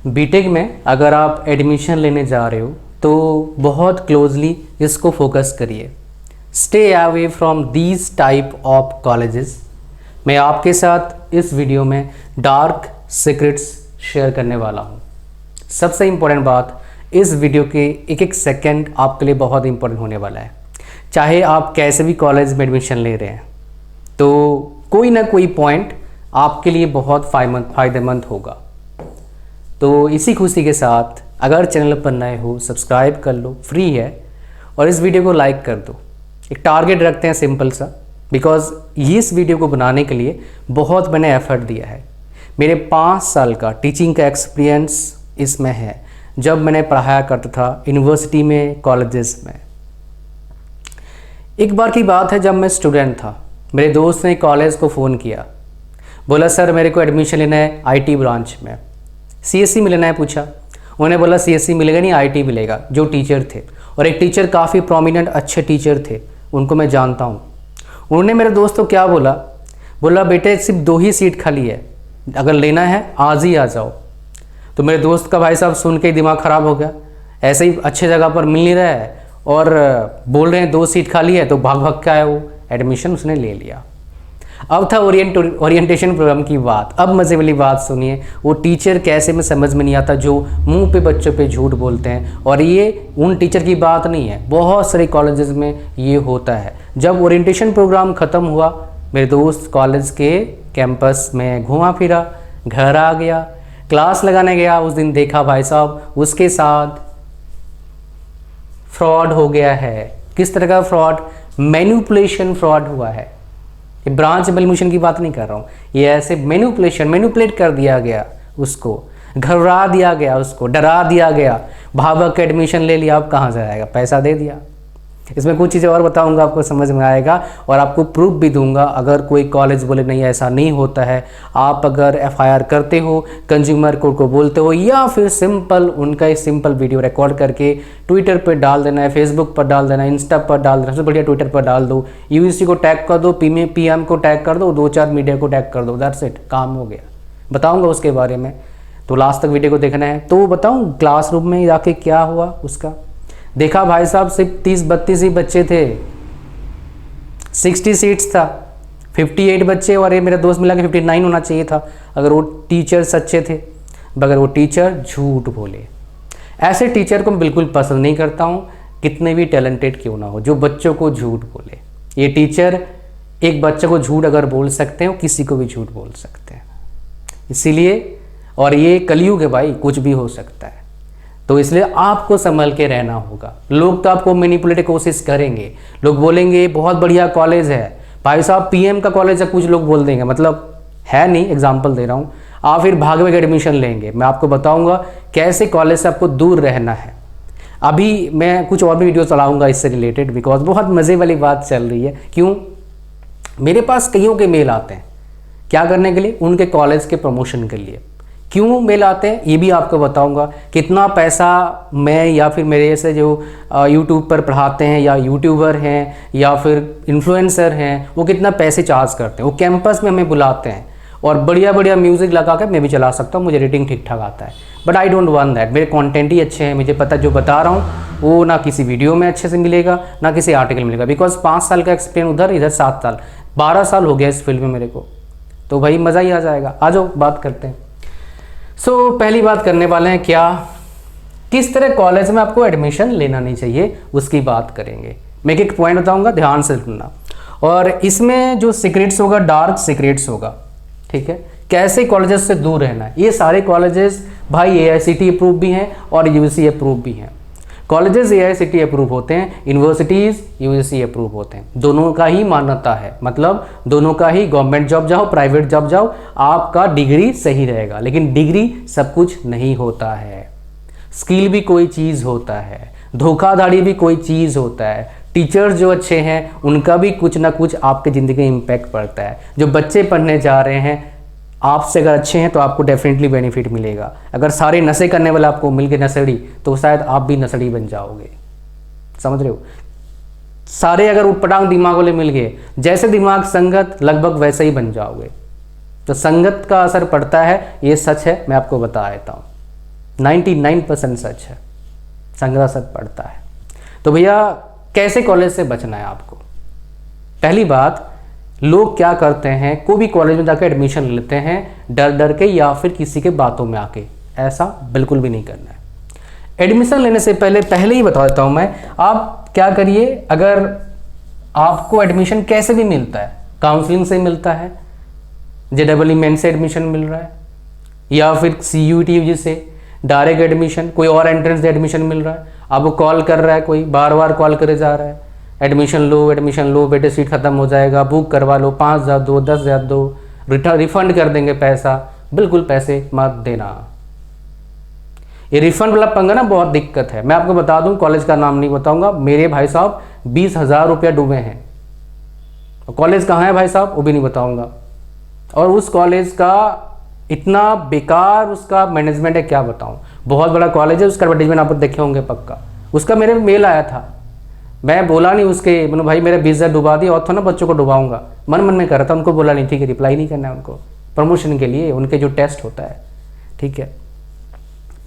BTech में अगर आप एडमिशन लेने जा रहे हो तो बहुत क्लोजली इसको फोकस करिए। Stay away from these type of colleges. मैं आपके साथ इस वीडियो में डार्क सीक्रेट्स शेयर करने वाला हूँ। सबसे इम्पोर्टेंट बात, इस वीडियो के एक एक सेकंड आपके लिए बहुत इम्पोर्टेंट होने वाला है। चाहे आप कैसे भी कॉलेज में एडमिशन ले रहे हैं तो कोई ना कोई पॉइंट आपके लिए बहुत फ़ायदेमंद होगा। तो इसी खुशी के साथ अगर चैनल पर नए हो सब्सक्राइब कर लो, फ्री है, और इस वीडियो को लाइक कर दो। एक टारगेट रखते हैं सिंपल सा, बिकॉज इस वीडियो को बनाने के लिए बहुत मैंने एफर्ट दिया है। मेरे 5 साल का टीचिंग का एक्सपीरियंस इसमें है, जब मैंने पढ़ाया करता था यूनिवर्सिटी में, कॉलेजेस में। एक बार की बात है, जब मैं स्टूडेंट था, मेरे दोस्त ने कॉलेज को फ़ोन किया, बोला सर मेरे को एडमिशन लेना है आईटी ब्रांच में, सीएससी में लेना है। पूछा, उन्होंने बोला सीएससी मिलेगा नहीं, आईटी मिलेगा। जो टीचर थे, और एक टीचर काफ़ी प्रोमिनेंट अच्छे टीचर थे, उनको मैं जानता हूँ। उन्होंने मेरे दोस्त को क्या बोला, बोला बेटे सिर्फ 2 ही सीट खाली है, अगर लेना है आज ही आ जाओ। तो मेरे दोस्त का भाई साहब सुन के दिमाग ख़राब हो गया। ऐसे ही अच्छे जगह पर मिल नहीं रहा है और बोल रहे हैं 2 सीट खाली है, तो भाग भाग के आया वो, एडमिशन उसने ले लिया। अब था ओरिएंटेशन प्रोग्राम की बात। अब मज़े वाली बात सुनिए, वो टीचर कैसे में समझ में नहीं आता जो मुंह पे बच्चों पे झूठ बोलते हैं। और ये उन टीचर की बात नहीं है, बहुत सारे कॉलेजेस में ये होता है। जब ओरिएंटेशन प्रोग्राम ख़त्म हुआ, मेरे दोस्त कॉलेज के कैंपस में घुमा फिरा, घर आ गया, क्लास लगाने गया। उस दिन देखा भाई साहब उसके साथ फ्रॉड हो गया है। किस तरह का फ्रॉड? मैनिपुलेशन फ्रॉड हुआ है। ये ब्रांच एडमिशन की बात नहीं कर रहा हूँ, ये ऐसे मैनिपुलेट कर दिया गया, उसको घबरा दिया गया, उसको डरा दिया गया। भावक एडमिशन ले लिया, अब कहाँ से आएगा, पैसा दे दिया। इसमें कुछ चीज़ें और बताऊंगा, आपको समझ में आएगा, और आपको प्रूफ भी दूंगा। अगर कोई कॉलेज बोले नहीं ऐसा नहीं होता है, आप अगर एफआईआर करते हो, कंज्यूमर कोर्ट को बोलते हो, या फिर सिंपल उनका एक सिंपल वीडियो रिकॉर्ड करके ट्विटर पर डाल देना है, फेसबुक पर डाल देना है, इंस्टा पर डाल देना, सबसे बढ़िया ट्विटर पर डाल दो, यूजीसी को टैग कर दो, पीएम को टैग कर दो, 2-4 मीडिया को टैग कर दो, दैट्स इट, काम हो गया। बताऊँगा उसके बारे में, तो लास्ट तक वीडियो को देखना है। तो बताऊँ क्लासरूम में जाके क्या हुआ उसका। देखा भाई साहब सिर्फ 30-32 ही बच्चे थे, 60 सीट्स था, 58 बच्चे, और ये मेरा दोस्त मिला के 59 होना चाहिए था अगर वो टीचर सच्चे थे, मगर वो टीचर झूठ बोले। ऐसे टीचर को मैं बिल्कुल पसंद नहीं करता हूँ, कितने भी टैलेंटेड क्यों ना हो, जो बच्चों को झूठ बोले। ये टीचर एक बच्चे को झूठ अगर बोल सकते हैं, वो किसी को भी झूठ बोल सकते हैं। इसीलिए, और ये कलयुग है भाई, कुछ भी हो सकता है, तो इसलिए आपको संभल के रहना होगा। लोग तो आपको मैनिपुलेट की कोशिश करेंगे, लोग बोलेंगे बहुत बढ़िया कॉलेज है भाई साहब, पीएम का कॉलेज है, कुछ लोग बोल देंगे, मतलब है नहीं, एग्जांपल दे रहा हूँ। आप फिर भाग में एडमिशन लेंगे। मैं आपको बताऊंगा कैसे कॉलेज से आपको दूर रहना है। अभी मैं कुछ और भी वीडियो चलाऊंगा इससे रिलेटेड, बिकॉज बहुत मज़े वाली बात चल रही है। क्यों? मेरे पास कईयों के मेल आते हैं, क्या करने के लिए? उनके कॉलेज के प्रमोशन के लिए। क्यों मेल आते हैं ये भी आपको बताऊंगा। कितना पैसा मैं या फिर मेरे से जो यूट्यूब पर पढ़ाते हैं, या यूट्यूबर हैं, या फिर इन्फ्लुएंसर हैं, वो कितना पैसे चार्ज करते हैं। वो कैंपस में हमें बुलाते हैं, और बढ़िया बढ़िया म्यूज़िक लगा कर मैं भी चला सकता हूँ, मुझे रेटिंग ठीक ठाक आता है। But I don't want that. मेरे कंटेंट ही अच्छे हैं, मुझे पता जो बता रहा हूँ वो ना किसी वीडियो में अच्छे से मिलेगा, ना किसी आर्टिकल में मिलेगा। बिकॉज 5 साल का एक्सपीरियंस उधर, इधर 7 साल, 12 साल हो गया इस फील्ड में मेरे को, तो भाई मज़ा ही आ जाएगा। आ जाओ बात करते हैं। पहली बात करने वाले हैं क्या, किस तरह कॉलेज में आपको एडमिशन लेना नहीं चाहिए, उसकी बात करेंगे। मैं एक पॉइंट बताऊंगा, ध्यान से सुनना, और इसमें जो सीक्रेट्स होगा डार्क सीक्रेट्स होगा, ठीक है। कैसे कॉलेजेस से दूर रहना है। ये सारे कॉलेजेस भाई AICTE अप्रूव भी हैं और UGC अप्रूव भी हैं। कॉलेजेस AICTE अप्रूव होते हैं, यूनिवर्सिटीज़ UGC अप्रूव होते हैं। दोनों का ही मान्यता है, मतलब दोनों का ही, गवर्नमेंट जॉब जाओ, प्राइवेट जॉब जाओ, आपका डिग्री सही रहेगा। लेकिन डिग्री सब कुछ नहीं होता है, स्किल भी कोई चीज़ होता है, धोखाधड़ी भी कोई चीज़ होता है। टीचर्स जो अच्छे हैं उनका भी कुछ ना कुछ आपकी ज़िंदगी में इम्पैक्ट पड़ता है। जो बच्चे पढ़ने जा रहे हैं, आपसे अगर अच्छे हैं तो आपको डेफिनेटली बेनिफिट मिलेगा। अगर सारे नशे करने वाले आपको मिल गए नशेड़ी, तो शायद आप भी नशेड़ी बन जाओगे, समझ रहे हो। सारे अगर उटपटांग दिमाग वाले मिल गए, जैसे दिमाग संगत, लगभग वैसे ही बन जाओगे। तो संगत का असर पड़ता है, ये सच है, मैं आपको बता देता हूँ। 99% सच है, संग्रह सच पड़ता है। तो भैया कैसे कॉलेज से बचना है आपको? पहली बात, लोग क्या करते हैं, कोई भी कॉलेज में जाकर एडमिशन लेते हैं डर डर के या फिर किसी के बातों में आके। ऐसा बिल्कुल भी नहीं करना है। एडमिशन लेने से पहले ही बता देता हूँ मैं, आप क्या करिए, अगर आपको एडमिशन कैसे भी मिलता है, काउंसलिंग से मिलता है, JEE मेन से एडमिशन मिल रहा है, या फिर CUET से डायरेक्ट एडमिशन, कोई और एंट्रेंस से एडमिशन मिल रहा है, आपको कॉल कर रहा है, कोई बार बार कॉल करे जा रहा है, एडमिशन लो बेटे, सीट खत्म हो जाएगा, बुक करवा लो, 5,000 दो, 10,000 दो, रिफंड कर देंगे पैसा। बिल्कुल पैसे मत देना। ये रिफंड वाला पंगा ना बहुत दिक्कत है। मैं आपको बता दूं, कॉलेज का नाम नहीं बताऊंगा, मेरे भाई साहब 20,000 रुपया डूबे हैं। कॉलेज कहाँ है भाई साहब वो भी नहीं बताऊंगा। और उस कॉलेज का इतना बेकार उसका मैनेजमेंट है, क्या बताऊं। बहुत बड़ा कॉलेज है, उसका एडवर्टाइजमेंट आप देखे होंगे पक्का। उसका मेरे मेल आया था, मैं बोला नहीं उसके, मैंने भाई मेरा 20,000 डुबा दिया और तो ना बच्चों को डुबाऊंगा, मन मन में कर रहा था, उनको बोला नहीं, ठीक है रिप्लाई नहीं करना है उनको, प्रमोशन के लिए उनके जो टेस्ट होता है, ठीक है।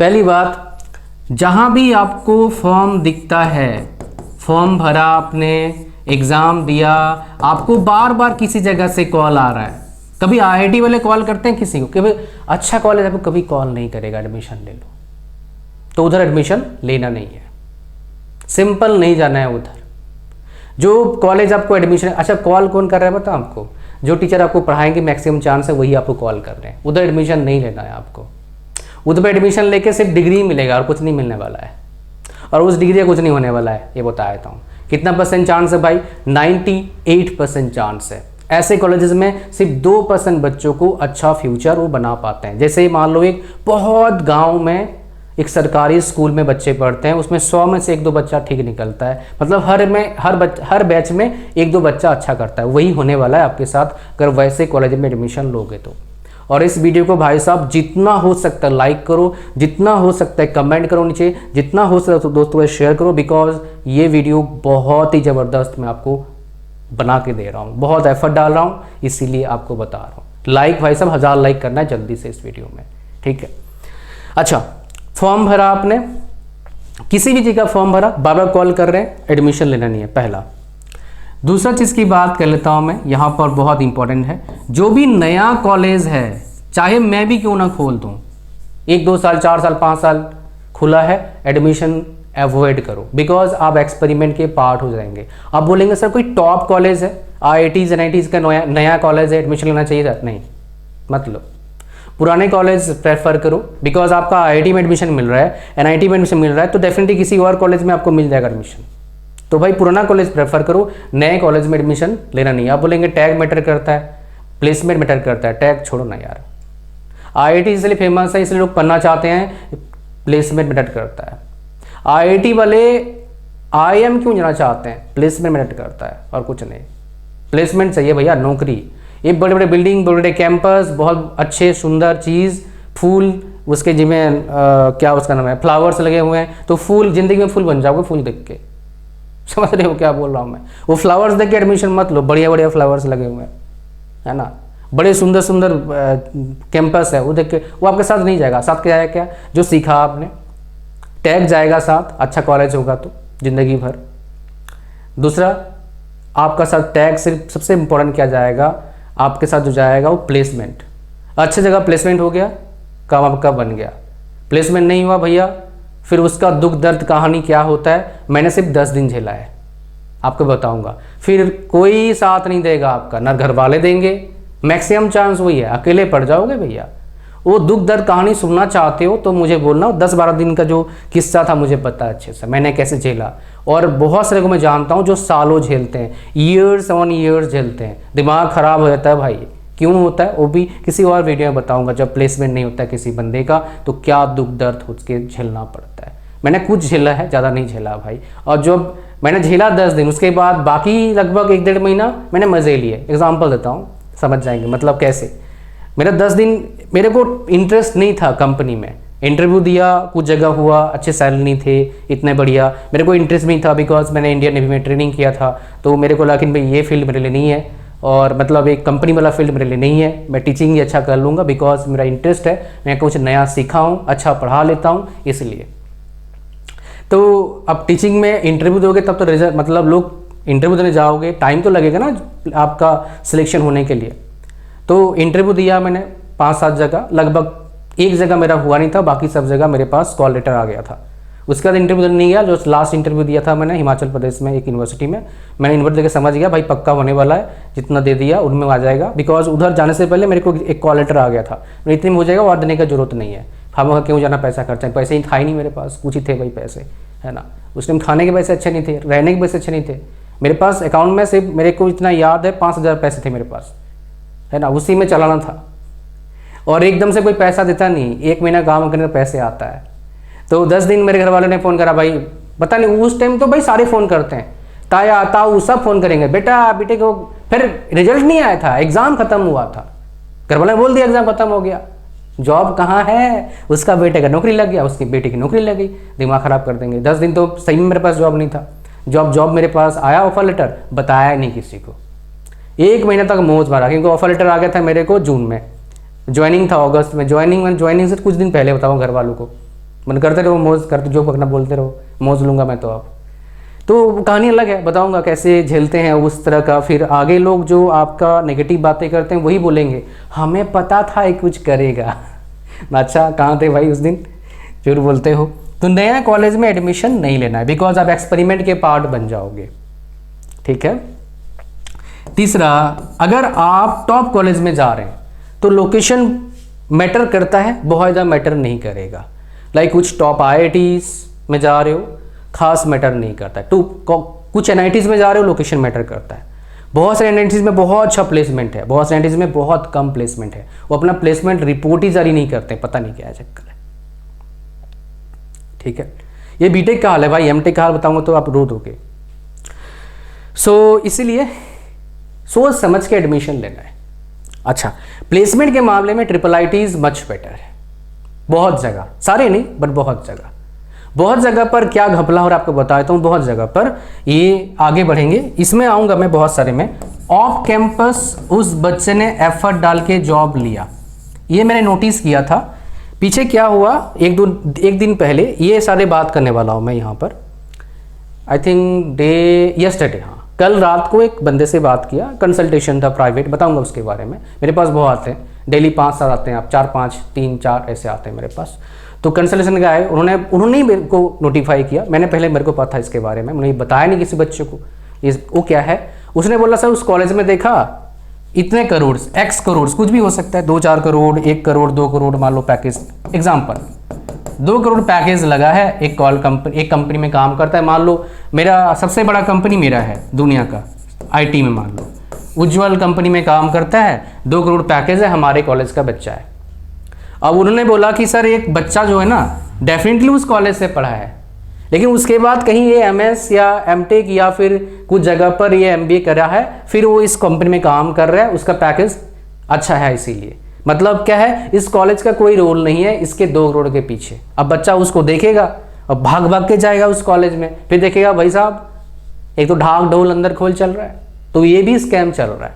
पहली बात, जहाँ भी आपको फॉर्म दिखता है, फॉर्म भरा आपने, एग्ज़ाम दिया, आपको बार बार किसी जगह से कॉल आ रहा है, कभी IIT वाले कॉल करते हैं किसी को कि भाई अच्छा कॉलेज, आपको कभी कॉल नहीं करेगा एडमिशन ले लो, तो उधर एडमिशन लेना नहीं है, सिंपल नहीं जाना है उधर। जो कॉलेज आपको एडमिशन, अच्छा कॉल कौन कर रहा है पता आपको, जो टीचर आपको पढ़ाएंगे मैक्सिमम चांस है वही आपको कॉल कर रहे हैं, उधर एडमिशन नहीं लेना है आपको। उधर पर एडमिशन लेके सिर्फ डिग्री मिलेगा और कुछ नहीं मिलने वाला है, और उस डिग्री का कुछ नहीं होने वाला है, ये बता देता हूँ। कितना % चांस है भाई? 98% चांस है। ऐसे कॉलेजेस में सिर्फ 2% बच्चों को अच्छा फ्यूचर वो बना पाते हैं। जैसे मान लो एक बहुत गांव में एक सरकारी स्कूल में बच्चे पढ़ते हैं, उसमें 100 में से 1-2 बच्चा ठीक निकलता है, मतलब हर बैच में 1-2 बच्चा अच्छा करता है। वही होने वाला है आपके साथ अगर वैसे कॉलेज में एडमिशन लोगे तो। और इस वीडियो को भाई साहब जितना हो सकता है लाइक करो, जितना हो सकता है कमेंट करो नीचे, जितना हो सकता है दोस्तों से शेयर करो, बिकॉज ये वीडियो बहुत ही ज़बरदस्त मैं आपको बना के दे रहा हूँ, बहुत एफर्ट डाल रहा हूँ, इसीलिए आपको बता रहा हूँ। लाइक भाई साहब 1000 लाइक करना है जल्दी से इस वीडियो में, ठीक है। अच्छा, फॉर्म भरा आपने, किसी भी चीज़ का फॉर्म भरा, बार बार कॉल कर रहे हैं, एडमिशन लेना नहीं है, पहला। दूसरा चीज़ की बात कर लेता हूँ मैं, यहाँ पर बहुत इंपॉर्टेंट है, जो भी नया कॉलेज है, चाहे मैं भी क्यों ना खोल दूँ, 1-2 साल 4 साल 5 साल खुला है, एडमिशन अवॉइड करो, बिकॉज आप एक्सपेरिमेंट के पार्ट हो जाएंगे। आप बोलेंगे सर कोई टॉप कॉलेज है, IITs NITs का नया कॉलेज है, एडमिशन लेना चाहिए था, नहीं मत लो, पुराने कॉलेज प्रेफर करो, बिकॉज आपका IIT में एडमिशन मिल रहा है, NIT में एडमिशन मिल रहा है, तो डेफिनेटली किसी और कॉलेज में आपको मिल जाएगा एडमिशन। तो भाई पुराना कॉलेज प्रेफर करो, नए कॉलेज में एडमिशन लेना नहीं। आप बोलेंगे टैग मैटर करता है, प्लेसमेंट मैटर करता है, टैग छोड़ो ना यार। IIT इसलिए फेमस है, इसलिए लोग पढ़ना चाहते हैं, प्लेसमेंट मैटर करता है। IIT वाले IIM क्यों जाना चाहते हैं, प्लेसमेंट मैटर करता है और कुछ नहीं। प्लेसमेंट चाहिए भैया, नौकरी। ये बड़े बड़े बिल्डिंग, बड़े बड़े कैंपस, बहुत अच्छे सुंदर चीज़, फूल उसके जिसमें क्या उसका नाम है, फ्लावर्स लगे हुए हैं, तो फूल, जिंदगी में फूल बन जाओगे फूल देख के, समझ रहे हो क्या बोल रहा हूँ मैं। वो फ्लावर्स देख के एडमिशन मत लो, बढ़िया बढ़िया फ्लावर्स लगे हुए हैं, है ना, बड़े सुंदर सुंदर कैंपस है, वो देख के वो आपके साथ नहीं जाएगा। साथ क्या है, क्या जो सीखा आपने, टैग जाएगा साथ, अच्छा कॉलेज होगा तो ज़िंदगी भर। दूसरा, आपका साथ टैग सिर्फ सबसे इम्पोर्टेंट क्या जाएगा, आपके साथ जो जाएगा वो प्लेसमेंट। अच्छी जगह प्लेसमेंट हो गया, काम आपका बन गया। प्लेसमेंट नहीं हुआ भैया, फिर उसका दुख दर्द कहानी क्या होता है, मैंने सिर्फ 10 दिन झेला है, आपको बताऊंगा। फिर कोई साथ नहीं देगा आपका, ना घर वाले देंगे, मैक्सिमम चांस वही है, अकेले पड़ जाओगे भैया। वो दुख दर्द कहानी सुनना चाहते हो तो मुझे बोलना, 10-12 दिन का जो किस्सा था मुझे पता है अच्छे से, मैंने कैसे झेला। और बहुत सारे को मैं जानता हूँ जो सालों झेलते हैं, ईयर्स ऑन ईयर्स झेलते हैं, दिमाग ख़राब हो जाता है भाई। क्यों होता है वो भी किसी और वीडियो में बताऊंगा। जब प्लेसमेंट नहीं होता है किसी बंदे का तो क्या दुख दर्द उसके झेलना पड़ता है। मैंने कुछ झेला है, ज़्यादा नहीं झेला भाई। और जब मैंने झेला 10 दिन, उसके बाद बाकी लगभग 1-1.5 महीना मैंने मज़े लिए। एग्जाम्पल देता हूँ, समझ जाएंगे मतलब कैसे। मेरा 10 दिन मेरे को इंटरेस्ट नहीं था कंपनी में, इंटरव्यू दिया, कुछ जगह हुआ, अच्छे सैलरी नहीं थे इतने बढ़िया, मेरे को इंटरेस्ट नहीं था, बिकॉज मैंने इंडियन नेवी में ट्रेनिंग किया था, तो मेरे को लेकिन भाई ये फील्ड मेरे लिए नहीं है, और मतलब एक कंपनी वाला फील्ड मेरे लिए नहीं है। मैं टीचिंग ही अच्छा कर लूँगा बिकॉज मेरा इंटरेस्ट है, मैं कुछ नया सीखा हूँ, अच्छा पढ़ा लेता हूँ इसलिए। तो अब टीचिंग में इंटरव्यू दोगे तब तो रिजल्ट, मतलब लोग इंटरव्यू देने जाओगे, टाइम तो लगेगा ना आपका सिलेक्शन होने के लिए। तो इंटरव्यू दिया मैंने 5-7 जगह, लगभग एक जगह मेरा हुआ नहीं था, बाकी सब जगह मेरे पास कॉल लेटर आ गया था। उसके बाद इंटरव्यू देने नहीं गया। जो लास्ट इंटरव्यू दिया था मैंने हिमाचल प्रदेश में एक यूनिवर्सिटी में, मैंने इन्वर्ट देकर समझ गया भाई पक्का होने वाला है, जितना दे दिया उनमें आ जाएगा। बिकॉज उधर जाने से पहले मेरे को एक कॉल लेटर आ गया था, इतने में हो जाएगा और देने की जरूरत नहीं है, हम क्यों जाना पैसा खर्चा, पैसे ही था ही नहीं मेरे पास, कुछ ही थे भाई पैसे, है ना। उस टाइम खाने के पैसे अच्छे नहीं थे, रहने के पैसे अच्छे नहीं थे मेरे पास। अकाउंट में सिर्फ मेरे को इतना याद है 5,000 पैसे थे मेरे पास, है ना, उसी में चलाना था। और एकदम से कोई पैसा देता नहीं, 1 महीना काम करने का पैसे आता है। तो 10 दिन मेरे घर वालों ने फ़ोन करा, भाई पता नहीं उस टाइम तो भाई सारे फ़ोन करते हैं, ताया ताऊ सब फ़ोन करेंगे, बेटे को। फिर रिजल्ट नहीं आया था, एग्ज़ाम ख़त्म हुआ था, घर वालों ने बोल दिया एग्ज़ाम ख़त्म हो गया, जॉब कहाँ है, उसका बेटे का नौकरी लग गया, उसकी बेटी की नौकरी लग गई, दिमाग ख़राब कर देंगे। 10 दिन तो सही में मेरे पास जॉब नहीं था। जॉब मेरे पास आया, ऑफर लेटर, बताया नहीं किसी को। 1 महीना तक मौज मारा, क्योंकि ऑफर लेटर आ गया था मेरे को जून में, ज्वाइनिंग था अगस्त में। ज्वाइनिंग से कुछ दिन पहले बताऊँ घर वालों को, मन करते रहो मौज करते, जो पकना बोलते रहो, मौज लूँगा मैं तो। अब तो कहानी अलग है, बताऊँगा कैसे झेलते हैं उस तरह का। फिर आगे लोग जो आपका नेगेटिव बातें करते हैं वही बोलेंगे हमें पता था ये कुछ करेगा। अच्छा कहाँ थे भाई उस दिन, फिर बोलते हो। तो नया कॉलेज में एडमिशन नहीं लेना है, बिकॉज आप एक्सपेरिमेंट के पार्ट बन जाओगे, ठीक है। तीसरा, अगर आप टॉप कॉलेज में जा रहे हैं तो लोकेशन मैटर करता है, बहुत ज़्यादा मैटर नहीं करेगा। लाइक कुछ टॉप IITs में जा रहे हो, खास मैटर नहीं करता है। कुछ NITs में जा रहे हो, लोकेशन मैटर करता है। बहुत सारे NITs में बहुत अच्छा प्लेसमेंट है, बहुत सारे NITs में बहुत कम प्लेसमेंट है, वो अपना प्लेसमेंट रिपोर्ट ही जारी नहीं करते, पता नहीं क्या चक्कर है, ठीक है। ये बीटेक का हाल है भाई, MTech का हाल बताऊंगा तो आप रो दोगे। सो इसीलिए सोच समझ के एडमिशन लेना है। अच्छा, प्लेसमेंट के मामले में IIIT मच बेटर है, बहुत जगह, सारे नहीं बट बहुत जगह पर क्या घपला हो रहा है आपको बता देता हूँ। बहुत जगह पर ये आगे बढ़ेंगे, इसमें आऊँगा मैं बहुत सारे में। ऑफ कैंपस उस बच्चे ने एफर्ट डाल के जॉब लिया, ये मैंने नोटिस किया था। पीछे क्या हुआ, एक दिन पहले, ये सारे बात करने वाला हूँ मैं यहाँ पर। आई थिंक यस्टरडे, हाँ कल रात को एक बंदे से बात किया, कंसल्टेशन था प्राइवेट, बताऊँगा उसके बारे में। मेरे पास बहुत आते हैं, डेली 5-7 आते हैं, आप 4-5 3-4 ऐसे आते हैं मेरे पास। तो कंसल्टेशन का आए, उन्होंने ही मेरे को नोटिफाई किया। मैंने पहले, मेरे को पता था इसके बारे में, उन्हें बताया नहीं किसी बच्चे को वो क्या है। उसने बोला सर उस कॉलेज में देखा इतने करोड़, X करोड़, कुछ भी हो सकता है, 2-4 करोड़, 1 करोड़, 2 करोड़ मान लो पैकेज, एग्जाम्पल 2 करोड़ पैकेज लगा है। एक कंपनी में काम करता है, मान लो मेरा सबसे बड़ा कंपनी मेरा है दुनिया का IT में, मान लो उज्ज्वल कंपनी में काम करता है, 2 करोड़ पैकेज है, हमारे कॉलेज का बच्चा है। अब उन्होंने बोला कि सर एक बच्चा जो है ना डेफिनेटली उस कॉलेज से पढ़ा है, लेकिन उसके बाद कहीं ये MS या MTech या फिर कुछ जगह पर ये MBA करा है, फिर वो इस कंपनी में काम कर रहा है, उसका पैकेज अच्छा है। इसीलिए मतलब क्या है, इस कॉलेज का कोई रोल नहीं है इसके 2 करोड़ के पीछे। अब बच्चा उसको देखेगा और भाग के जाएगा उस कॉलेज में, फिर देखेगा भाई साहब एक तो ढाक ढोल अंदर खोल चल रहा है। तो ये भी स्कैम चल रहा है,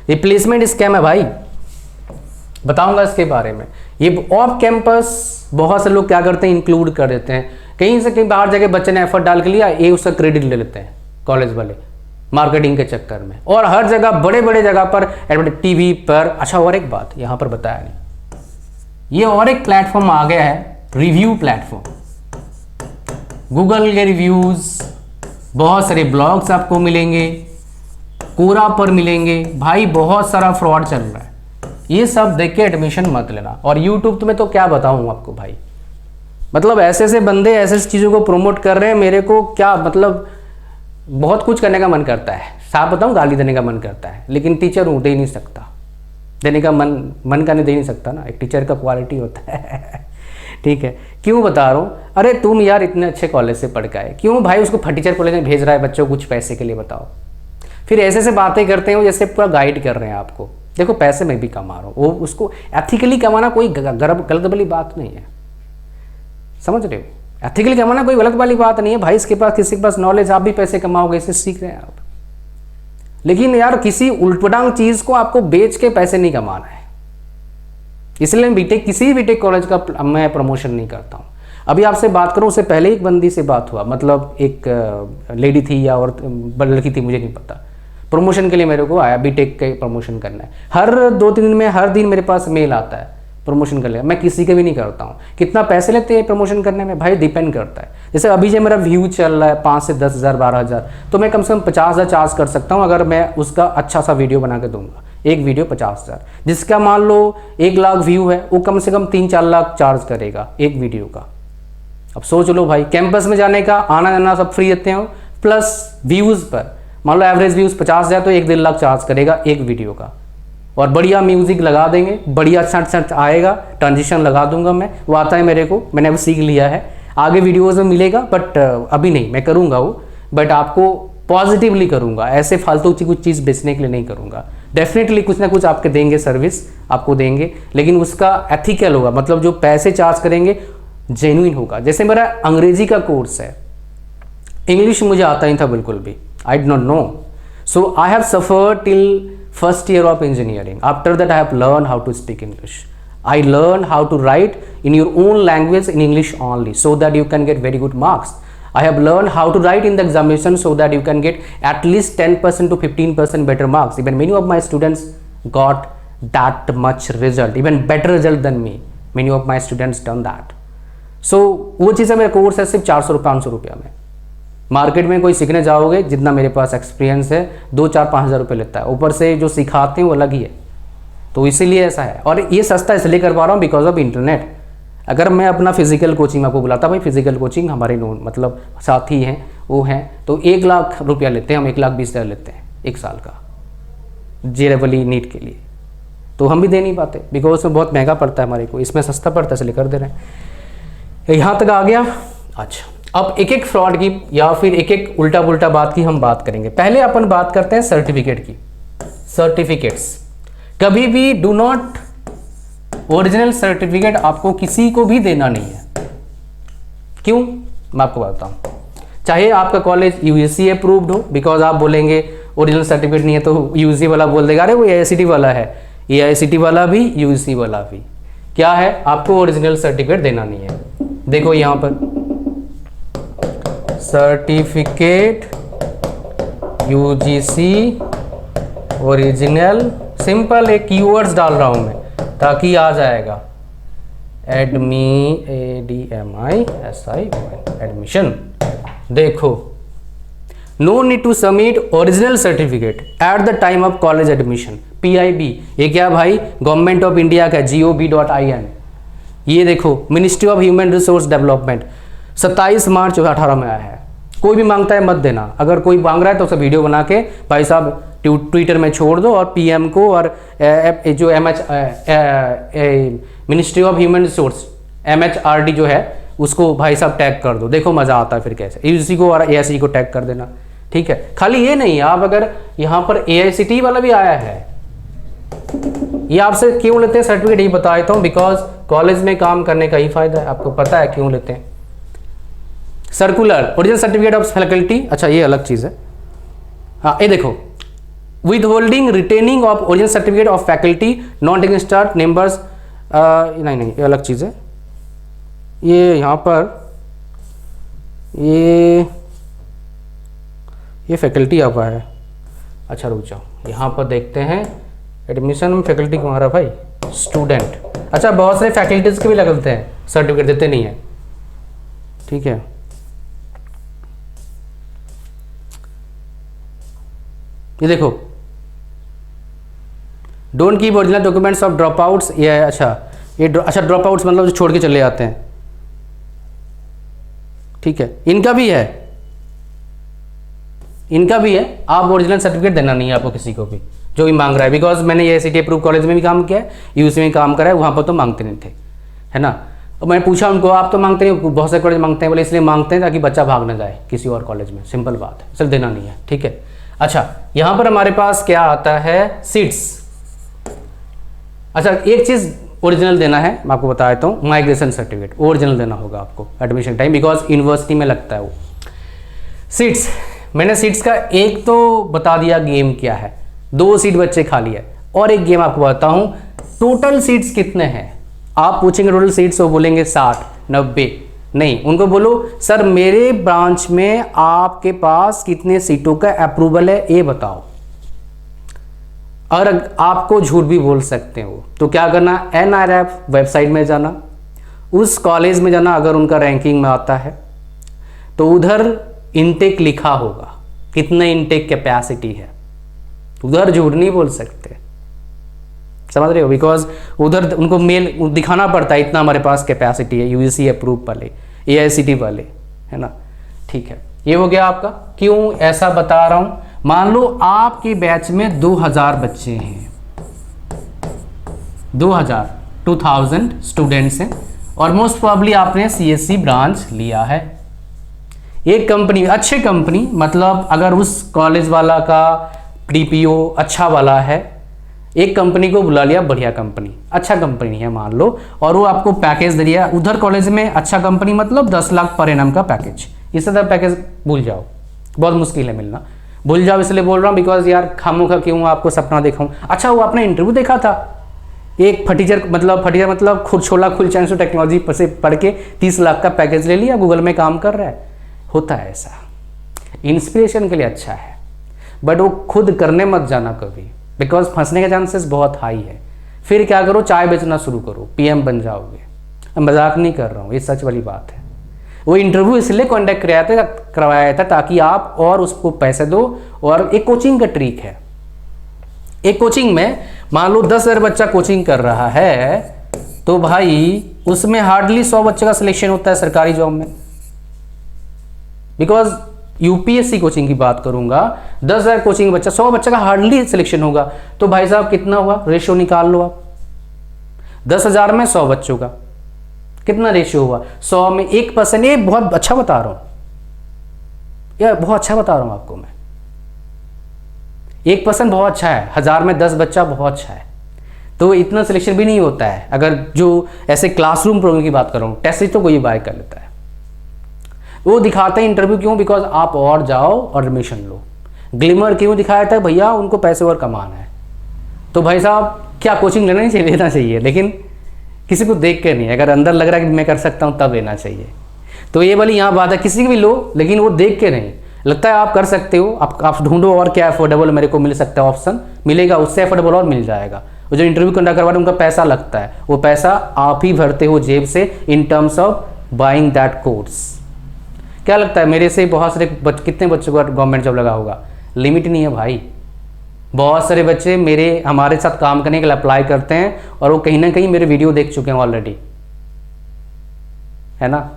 ये प्लेसमेंट स्कैम है भाई, बताऊंगा इसके बारे में। ये ऑफ कैंपस बहुत से लोग क्या करते हैं, इंक्लूड कर देते हैं, कहीं से कहीं बाहर जाके बच्चे ने एफर्ट डाल के लिया, ये उसका क्रेडिट ले लेते हैं कॉलेज वाले मार्केटिंग के चक्कर में। और हर जगह बड़े जगह पर TV पर। अच्छा, और एक बात यहाँ पर बताया नहीं, ये और एक प्लेटफॉर्म आ गया है, रिव्यू प्लेटफॉर्म। गूगल के रिव्यूज, बहुत सारे ब्लॉग्स आपको मिलेंगे, कोरा पर मिलेंगे, भाई बहुत सारा फ्रॉड चल रहा है। ये सब देख के एडमिशन मत लेना। और यूट्यूब में तो क्या बताऊँ आपको भाई, मतलब ऐसे बंदे ऐसे चीज़ों को प्रमोट कर रहे हैं, मेरे को क्या मतलब बहुत कुछ करने का मन करता है, साफ बताऊँ गाली देने का मन करता है, लेकिन टीचर हूँ, दे नहीं सकता, देने का मन का नहीं, दे नहीं सकता ना, एक टीचर का क्वालिटी होता है। ठीक है, क्यों बता रहा हूँ, अरे तुम यार इतने अच्छे कॉलेज से पढ़ के आए, क्यों भाई उसको फटीचर कॉलेज में भेज रहा है बच्चों कुछ पैसे के लिए, बताओ। फिर ऐसे बातें करते हैं जैसे पूरा गाइड कर रहे हैं आपको। देखो पैसे मैं भी कमा रहा हूँ, वो उसको एथिकली कमाना कोई गलत वाली बात नहीं है, समझ रहे हो। एथिकली कमाना कोई गलत वाली बात नहीं है भाई, इसके पास किसी के पास नॉलेज, आप भी पैसे कमाओगे, इससे सीख रहे हैं आप। लेकिन यार किसी उल्टपटांग चीज़ को आपको बेच के पैसे नहीं कमाना है, इसलिए मैं बीटेक किसी भी बीटेक कॉलेज का मैं प्रमोशन नहीं करता हूँ। अभी आपसे बात करूँ, उससे पहले एक बंदी से बात हुआ, मतलब एक लेडी थी या और लड़की थी मुझे नहीं पता, प्रमोशन के लिए मेरे को आया, बीटेक का प्रमोशन करना है। हर 2-3 दिन में हर दिन मेरे पास मेल आता है प्रमोशन कर लिया। मैं किसी के भी नहीं करता हूँ। कितना पैसे लेते हैं प्रमोशन करने में भाई, डिपेंड करता है। जैसे अभी जो मेरा व्यू चल रहा है 5 से 10 हज़ार 12 हज़ार, तो मैं कम से कम 50 हज़ार चार्ज कर सकता हूँ अगर मैं उसका अच्छा सा वीडियो बना के दूंगा। एक वीडियो 50 हज़ार, जिसका मान लो 1 लाख व्यू है, वो कम से कम 3-4 लाख चार्ज करेगा एक वीडियो का। अब सोच लो भाई, कैंपस में जाने का आना जाना सब फ्री देते हो, प्लस व्यूज़ पर मान लो एवरेज व्यूज़ 50 हज़ार, तो 1-1.5 लाख चार्ज करेगा एक वीडियो का। और बढ़िया म्यूज़िक लगा देंगे, बढ़िया सट आएगा, ट्रांजिशन लगा दूंगा मैं, वो आता है मेरे को, मैंने अब सीख लिया है। आगे वीडियोज़ में मिलेगा बट अभी नहीं, मैं करूँगा वो, बट आपको पॉजिटिवली करूँगा, ऐसे फालतू कुछ चीज़ बेचने के लिए नहीं करूँगा। डेफिनेटली कुछ ना कुछ आपके देंगे, सर्विस आपको देंगे, लेकिन उसका एथिकल होगा, मतलब जो पैसे चार्ज करेंगे जेन्युइन होगा। जैसे मेरा अंग्रेजी का कोर्स है, इंग्लिश मुझे आता ही था बिल्कुल भी, I did not know, so I have suffered till first year of engineering. After that I have learned how to speak English. I learned how to write in your own language in English only, so that you can get very good marks. I have learned how to write in the examination so that you can get at least 10% to 15% better marks. Even many of my students got that much result, even better result than me. Many of my students done that. So वो चीज़ है, मेरा course है सिर्फ 400-500 रुपया में। Market में कोई सीखने जाओगे, जितना मेरे पास एक्सपीरियंस है 2-4-5 हज़ार रुपये लेता है, ऊपर से जो सिखाते हैं वो अलग ही है। तो इसीलिए ऐसा है, और ये सस्ता इसलिए कर पा रहा हूँ बिकॉज ऑफ इंटरनेट। अगर मैं अपना फिजिकल कोचिंग आपको बुलाता, भाई फिजिकल कोचिंग हमारे मतलब साथी हैं वो हैं, तो 1 लाख रुपया लेते हैं हम, 1,20,000 लेते हैं 1 साल का JEE नीट के लिए। तो हम भी दे नहीं पाते बिकॉज उसमें बहुत महंगा पड़ता है हमारे को, इसमें सस्ता पड़ता है इसलिए कर दे रहे हैं। यहाँ तक आ गया। अच्छा, अब एक एक फ्रॉड की या फिर एक एक उल्टा पुल्टा बात की हम बात करेंगे। पहले अपन बात करते हैं सर्टिफिकेट की। सर्टिफिकेट्स कभी भी डू नॉट, ओरिजिनल सर्टिफिकेट आपको किसी को भी देना नहीं है। क्यों, मैं आपको बताता हूँ। चाहे आपका कॉलेज UGC अप्रूव्ड हो, बिकॉज आप बोलेंगे ओरिजिनल सर्टिफिकेट नहीं है तो UGC वाला बोल देगा अरे वो AICTE वाला है, AICTE वाला भी UGC वाला भी। क्या है, आपको ओरिजिनल सर्टिफिकेट देना नहीं है। देखो यहाँ पर सर्टिफिकेट UGC ओरिजिनल, सिंपल एक कीवर्ड्स डाल रहा हूं मैं ताकि आ जाएगा एडमिशन। देखो, no need to submit original certificate at the time of college admission, PIB। ये क्या भाई, गवर्नमेंट ऑफ इंडिया का gov.in। ये देखो ministry of human resource development 27 मार्च 2018 में आया है। कोई भी मांगता है मत देना, अगर कोई मांग रहा है तो उसे वीडियो बना के भाई साहब ट्विटर में छोड़ दो, और PM को और जो ministry of human resource MHRD जो है उसको भाई साहब टैग कर दो। देखो मज़ा आता है फिर कैसे, UGC को और AICTE को टैग कर देना। ठीक है, खाली ये नहीं, आप अगर यहाँ पर AICTE वाला भी आया है, ये आपसे क्यों लेते हैं सर्टिफिकेट, ये बता देता हूँ। बिकॉज कॉलेज में काम करने का ही फायदा है, आपको पता है क्यों लेते हैं। Circular original certificate of faculty, अच्छा ये अलग चीज़ है। हाँ, ये देखो, with holding retaining of original certificate of faculty non taking staff members, नहीं ये अलग चीज़ है। ये यहाँ पर ये फैकल्टी आ हुआ है। अच्छा रुक जाओ, यहाँ पर देखते हैं एडमिशन में फैकल्टी क्यों आ रहा भाई, स्टूडेंट। अच्छा, बहुत सारे फैकल्टीज के भी लगते हैं, सर्टिफिकेट देते नहीं है। ठीक है, ये देखो, don't keep original documents of drop outs. ये अच्छा, ये अच्छा ड्रॉप आउट्स मतलब जो छोड़ के चले जाते हैं। ठीक है, इनका भी है, इनका भी है। आप ओरिजिनल सर्टिफिकेट देना नहीं है आपको किसी को भी, जो भी मांग रहा है। बिकॉज मैंने AICTE अप्रूव कॉलेज में भी काम किया है, UGC में काम करा है, वहाँ पर तो मांगते नहीं थे, है ना। और मैंने पूछा उनको, आप तो मांगते नहीं, बहुत सारे कॉलेज मांगते हैं। बोले इसलिए मांगते हैं ताकि बच्चा भाग ना जाए किसी और कॉलेज में, सिंपल बात है, सिर्फ देना नहीं है। ठीक है, अच्छा यहाँ पर हमारे पास क्या आता है, सीट्स। अच्छा, एक चीज़ ओरिजिनल देना है, मैं आपको बता देता हूँ, माइग्रेशन सर्टिफिकेट ओरिजिनल देना होगा आपको एडमिशन टाइम, बिकॉज यूनिवर्सिटी में लगता है वो। सीट्स मैंने सीट्स का एक तो बता दिया गेम क्या है, 2 सीट बच्चे खाली है, और एक गेम आपको बताता हूं टोटल सीट्स कितने हैं। आप पूछेंगे टोटल सीट्स, वो बोलेंगे 60 90, नहीं, उनको बोलो सर मेरे ब्रांच में आपके पास कितने सीटों का अप्रूवल है ये बताओ। अगर आपको झूठ भी बोल सकते हो तो क्या करना, NRF वेबसाइट में जाना, उस कॉलेज में जाना, अगर उनका रैंकिंग में आता है तो उधर इनटेक लिखा होगा, कितना इनटेक कैपेसिटी है, उधर झूठ नहीं बोल सकते, समझ रहे हो, बिकॉज उधर उनको मेल दिखाना पड़ता है इतना हमारे पास कैपेसिटी है, UGC अप्रूव वाले, AICTE वाले, है ना। ठीक है, ये हो गया आपका। क्यों ऐसा बता रहा हूं, मान लो आपके बैच में 2000 बच्चे हैं, 2000 स्टूडेंट्स हैं, और मोस्ट प्रॉब्ली आपने CSC ब्रांच लिया है। एक कंपनी, अच्छे कंपनी, मतलब अगर उस कॉलेज वाला का DPO अच्छा वाला है, एक कंपनी को बुला लिया, बढ़िया कंपनी, अच्छा कंपनी है मान लो, और वो आपको पैकेज दे दिया उधर कॉलेज में, अच्छा कंपनी मतलब 10 लाख पर एनम का पैकेज, इससे ज़्यादा पैकेज भूल जाओ, बहुत मुश्किल है मिलना, भूल जाओ इसलिए बोल रहा हूँ बिकॉज यार खामोखा क्यों आपको सपना दिखाऊं। अच्छा वो आपने इंटरव्यू देखा था, एक फटीचर मतलब खुद छोला खुल चांसो टेक्नोलॉजी से पढ़ के 30 लाख का पैकेज ले लिया, गूगल में काम कर रहा है, होता है ऐसा, इंस्पिरेशन के लिए अच्छा है, बट वो खुद करने मत जाना कभी, बिकॉज फंसने के चांसेस बहुत हाई है। फिर क्या करो, चाय बेचना शुरू करो, PM बन जाओगे। मजाक नहीं कर रहा हूँ, ये सच वाली बात है। वो इंटरव्यू इसलिए कॉन्टेक्ट करवाया था ताकि आप और उसको पैसे दो। और एक कोचिंग का ट्रिक है, एक कोचिंग में मान लो 10,000 बच्चा कोचिंग कर रहा है, तो भाई उसमें हार्डली 100 बच्चे का सिलेक्शन होता है सरकारी जॉब में। बिकॉज UPSC कोचिंग की बात करूंगा, 10,000 कोचिंग बच्चा, 100 बच्चा का हार्डली सिलेक्शन होगा, तो भाई साहब कितना हुआ, रेशियो निकाल लो आप, 10,000 में 100 बच्चों का कितना रेशियो हुआ, 100 में 1%। ये बहुत अच्छा बता रहा हूं यार, बहुत अच्छा बता रहा हूं आपको मैं, 1% बहुत अच्छा है, 1000 में 10 बच्चा बहुत अच्छा है। तो इतना सिलेक्शन भी नहीं होता है अगर जो ऐसे क्लासरूम प्रोग्राम की बात कर रहा हूँ, टेस्ट तो कोई बाय कर लेता है। वो दिखाते हैं इंटरव्यू क्यों, बिकॉज आप और जाओ और एडमिशन लो। ग्लिमर क्यों दिखाया था, भैया उनको पैसे और कमाना है। तो भाई साहब क्या कोचिंग लेना नहीं चाहिए, लेना चाहिए, लेकिन किसी को देख के नहीं, अगर अंदर लग रहा है कि मैं कर सकता हूँ तब लेना चाहिए। तो ये वाली यहाँ बात है, किसी की भी लो लेकिन वो देख के नहीं, लगता है आप कर सकते हो, आप ढूंढो और क्या अफोर्डेबल मेरे को मिल सकता है, ऑप्शन मिलेगा, उससे अफोर्डेबल और मिल जाएगा। वो जो इंटरव्यू कंडक्ट करवा रहे हैं उनका पैसा लगता है, वो पैसा आप ही भरते हो जेब से, in terms of buying that course. क्या लगता है मेरे से बहुत सारे कितने बच्चों का गवर्नमेंट जॉब लगा होगा, लिमिट नहीं है भाई। बहुत सारे बच्चे हमारे साथ काम करने के लिए अप्लाई करते हैं और वो कहीं ना कहीं मेरे वीडियो देख चुके हैं ऑलरेडी, है ना।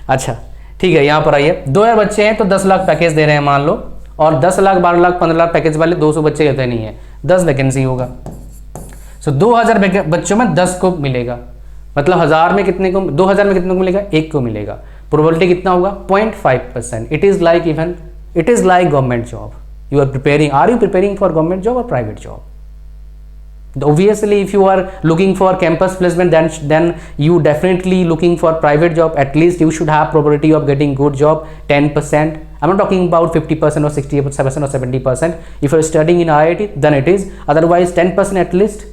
अच्छा ठीक है, यहाँ पर आइए, 2000 बच्चे हैं तो 10 लाख पैकेज दे रहे हैं मान लो, और 10 लाख 12 लाख 15 लाख पैकेज वाले 200 बच्चे कहते नहीं है, 10 वैकेंसी होगा। सो 2000 बच्चों में 10 को मिलेगा, मतलब 1000 में कितने को, 2000 में कितने को मिलेगा, 1 को मिलेगा। प्रोबेबिलिटी कितना होगा, 0.5%। It is like government job. You are you preparing for government job or private job? Obviously if you are looking for campus placement, then you definitely looking for private job. At least you should have probability of getting good job 10%. I'm not talking about 50% or 60% or 70%. If you are studying in IIT then it is, otherwise 10% at least.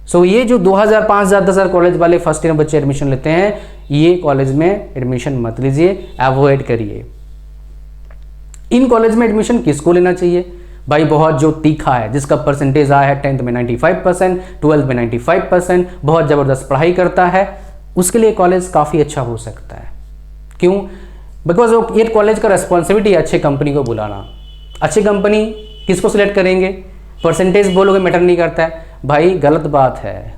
So ये जो 2000 5000 10,000 college वाले first year बच्चे admission लेते हैं, ये college में admission मत लीजिए, अवॉइड करिए। इन कॉलेज में एडमिशन किसको लेना चाहिए भाई, बहुत जो तीखा है, जिसका परसेंटेज आया है 10th में 95%, 12th में 95%, बहुत ज़बरदस्त पढ़ाई करता है, उसके लिए कॉलेज काफ़ी अच्छा हो सकता है। क्यों, बिकॉज वो ये कॉलेज का रेस्पॉन्सिबिलिटी है अच्छे कंपनी को बुलाना। अच्छी कंपनी किसको सिलेक्ट करेंगे, परसेंटेज बोलोगे मैटर नहीं करता है भाई, गलत बात है।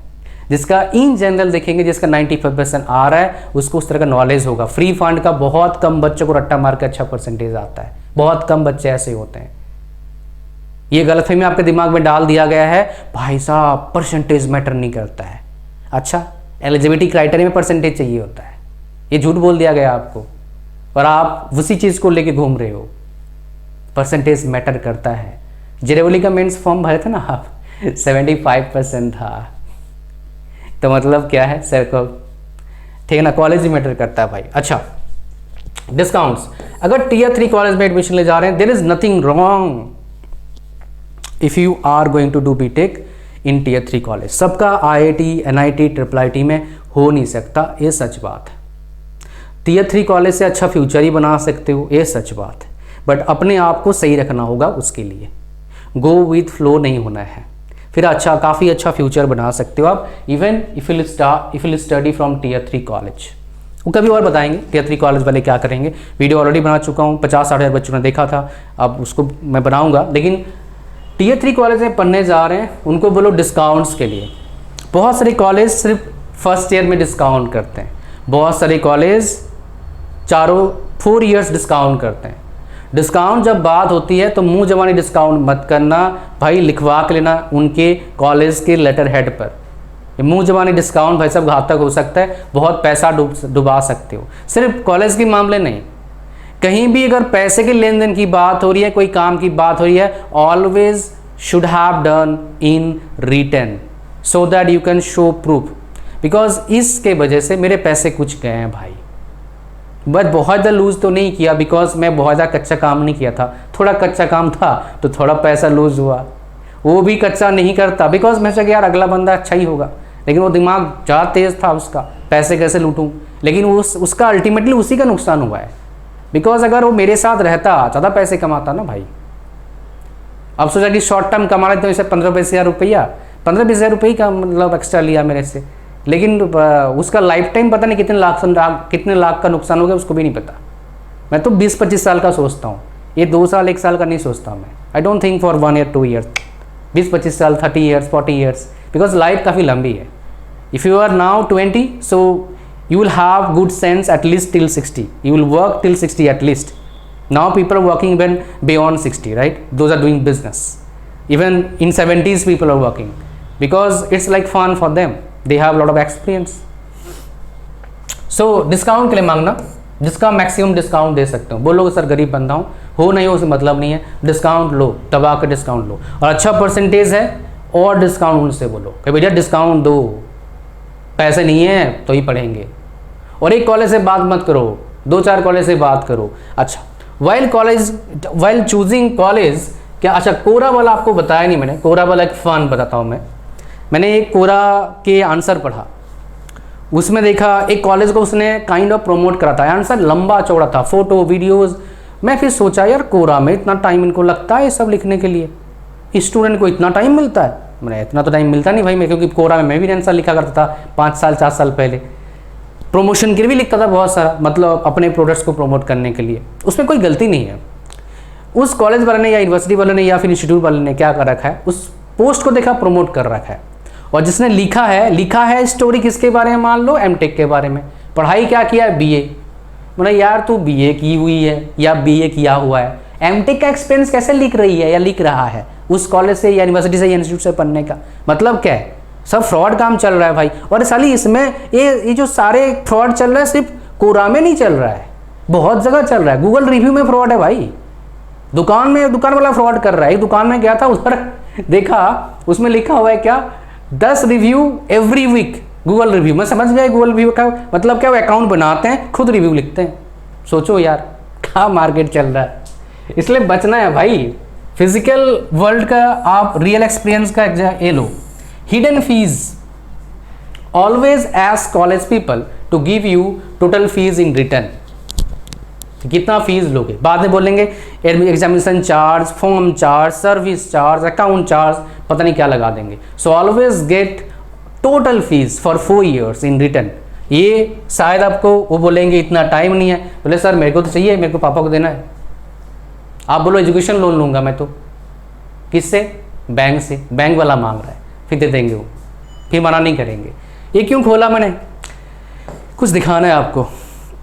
जिसका इन जनरल देखेंगे, जिसका 95% आ रहा है, उसको उस तरह का नॉलेज होगा। फ्री फंड का बहुत कम बच्चों को रट्टा मार के अच्छा परसेंटेज आता है, बहुत कम बच्चे ऐसे होते हैं। ये गलतफहमी आपके दिमाग में डाल दिया गया है, भाई साहब परसेंटेज मैटर नहीं करता है। अच्छा, एलिजिबिलिटी क्राइटेरिया में परसेंटेज चाहिए होता है, ये झूठ बोल दिया गया आपको, और आप उसी चीज़ को लेके घूम रहे हो। परसेंटेज मैटर करता है। जेरेवली का मेंस फॉर्म भरे थे ना आप, 75% था, तो मतलब क्या है सर को, ठीक है ना, कॉलेज ही मैटर करता है भाई। अच्छा डिस्काउंट्स, अगर टीयर 3 कॉलेज में एडमिशन ले जा रहे हैं, there is nothing wrong if you are going to do BTech in tier 3 college. सबका IIT NIT IIIT में हो नहीं सकता, ये सच बात है। टीयर 3 कॉलेज से अच्छा फ्यूचर ही बना सकते हो, ये सच बात है, बट अपने आप को सही रखना होगा, उसके लिए गो विथ फ्लो नहीं होना है, फिर अच्छा काफ़ी अच्छा फ्यूचर बना सकते हो आप, even if you study from tier 3 college. वो कभी और बताएंगे टीयर 3 कॉलेज वाले क्या करेंगे, वीडियो ऑलरेडी बना चुका हूँ, 50-60 हज़ार बच्चों ने देखा था, अब उसको मैं बनाऊँगा। लेकिन टीयर 3 कॉलेज में पढ़ने जा रहे हैं, उनको बोलो डिस्काउंट्स के लिए। बहुत सारे कॉलेज सिर्फ फर्स्ट ईयर में डिस्काउंट करते हैं, बहुत सारे कॉलेज 4 ईयर्स डिस्काउंट करते हैं। डिस्काउंट जब बात होती है तो मुंह जबानी डिस्काउंट मत करना भाई, लिखवा के लेना उनके कॉलेज के लेटर हेड पर। मुंह जबानी डिस्काउंट भाई साहब घातक हो सकता है, बहुत पैसा डुबा सकते हो। सिर्फ कॉलेज के मामले नहीं, कहीं भी अगर पैसे के लेन देन की बात हो रही है, कोई काम की बात हो रही है, always should have done in written so that you can show proof, because इसके वजह से मेरे पैसे कुछ गए हैं भाई। बस बहुत ज़्यादा लूज़ तो नहीं किया, बिकॉज मैं बहुत ज़्यादा कच्चा काम नहीं किया था, थोड़ा कच्चा काम था तो थोड़ा पैसा लूज़ हुआ। वो भी कच्चा नहीं करता बिकॉज मैं सोचा यार अगला बंदा अच्छा ही होगा, लेकिन वो दिमाग ज़्यादा तेज़ था उसका, पैसे कैसे लूटूं, लेकिन उसका अल्टीमेटली उसी का नुकसान हुआ है। बिकॉज अगर वो मेरे साथ रहता ज़्यादा पैसे कमाता ना भाई। अब सोचा कि शॉर्ट टर्म कमा रहे तो इसे 15-20 हज़ार रुपया, 15-20 हज़ार रुपये का मतलब एक्स्ट्रा लिया मेरे से, लेकिन उसका लाइफ टाइम पता नहीं कितने लाख का नुकसान हो गया, उसको भी नहीं पता। मैं तो 20-25 साल का सोचता हूँ, ये 2 साल 1 साल का नहीं सोचता मैं। I don't think for 1 year 2 years, 20-25 साल, 30 ईयर्स, 40 ईयर्स, बिकॉज लाइफ काफ़ी लंबी है। If you are now 20, so you will have good sense at least till 60, you will work till 60 at least. Now people are working even beyond 60, right? Those are doing business, even in 70s people are working because it's like fun for them, they have a lot of experience. So discount के लिए मांगना, जिसका maximum discount दे सकते हो। बोलोगे sir गरीब बंदा हूँ, हो नहीं हो उसे मतलब नहीं है, डिस्काउंट लो, दबा कर डिस्काउंट लो, और अच्छा परसेंटेज है और डिस्काउंट उनसे बोलो कि भैया डिस्काउंट दो, पैसे नहीं है तो ही पढ़ेंगे। और एक कॉलेज से बात मत करो, 2-4 कॉलेज से बात करो। अच्छा, वाइल चूजिंग कॉलेज क्या, अच्छा कोरा वाला आपको बताया नहीं मैंने, कोरा वाला एक फन बताता हूँ मैंने एक कोरा के आंसर पढ़ा, उसमें देखा एक कॉलेज को उसने काइंड ऑफ प्रमोट करा था, आंसर लंबा चौड़ा था, फोटो वीडियोज़। मैं फिर सोचा यार कोरा में इतना टाइम इनको लगता है ये सब लिखने के लिए, स्टूडेंट को इतना टाइम मिलता है? मैंने इतना तो टाइम मिलता नहीं भाई, मैं क्योंकि कोरा में मैं भी आंसर लिखा करता था 5 साल 4 साल पहले, प्रमोशन के लिए भी लिखता था बहुत सारा, मतलब अपने प्रोडक्ट्स को प्रमोट करने के लिए। उसमें कोई गलती नहीं है। उस कॉलेज वाले ने या यूनिवर्सिटी वाले ने या फिर इंस्टीट्यूट वाले ने क्या कर रखा है, उस पोस्ट को देखा प्रमोट कर रखा है, और जिसने लिखा है स्टोरी किसके बारे में, मान लो एमटेक के बारे में, पढ़ाई क्या किया है, BA। मतलब यार तू BA की हुई है या BA किया हुआ है, एमटेक का एक्सपीरियंस कैसे लिख रही है या लिख रहा है उस कॉलेज से या यूनिवर्सिटी से या इंस्टीट्यूट से पढ़ने का मतलब क्या है? सब फ्रॉड काम चल रहा है भाई। और साली इसमें ये जो सारे फ्रॉड चल रहा है सिर्फ कोरा में नहीं चल रहा है, बहुत जगह चल रहा है। गूगल रिव्यू में फ्रॉड है भाई, दुकान वाला फ्रॉड कर रहा है। एक दुकान में गया था, उधर देखा उसमें लिखा हुआ है क्या, 10 review every week Google review. मैं समझ गया गूगल रिव्यू का मतलब क्या, वो अकाउंट बनाते हैं खुद रिव्यू लिखते हैं। सोचो यार क्या मार्केट चल रहा है, इसलिए बचना है भाई। फिजिकल वर्ल्ड का आप रियल एक्सपीरियंस का ये लो। Hidden fees, always ask college people to give you total fees in return. कितना फीस लोगे, बाद में बोलेंगे examination charge, form charge, service charge, account charge, पता नहीं क्या लगा देंगे। So always get total fees for 4 years in return. ये शायद आपको वो बोलेंगे इतना टाइम नहीं है, बोले सर मेरे को तो चाहिए, मेरे को पापा को देना है। आप बोलो एजुकेशन लोन लूँगा मैं, तो किससे, बैंक से, बैंक वाला मांग रहा है, फिर दे देंगे वो, फिर मना नहीं करेंगे। ये क्यों खोला मैंने, कुछ दिखाना है आपको।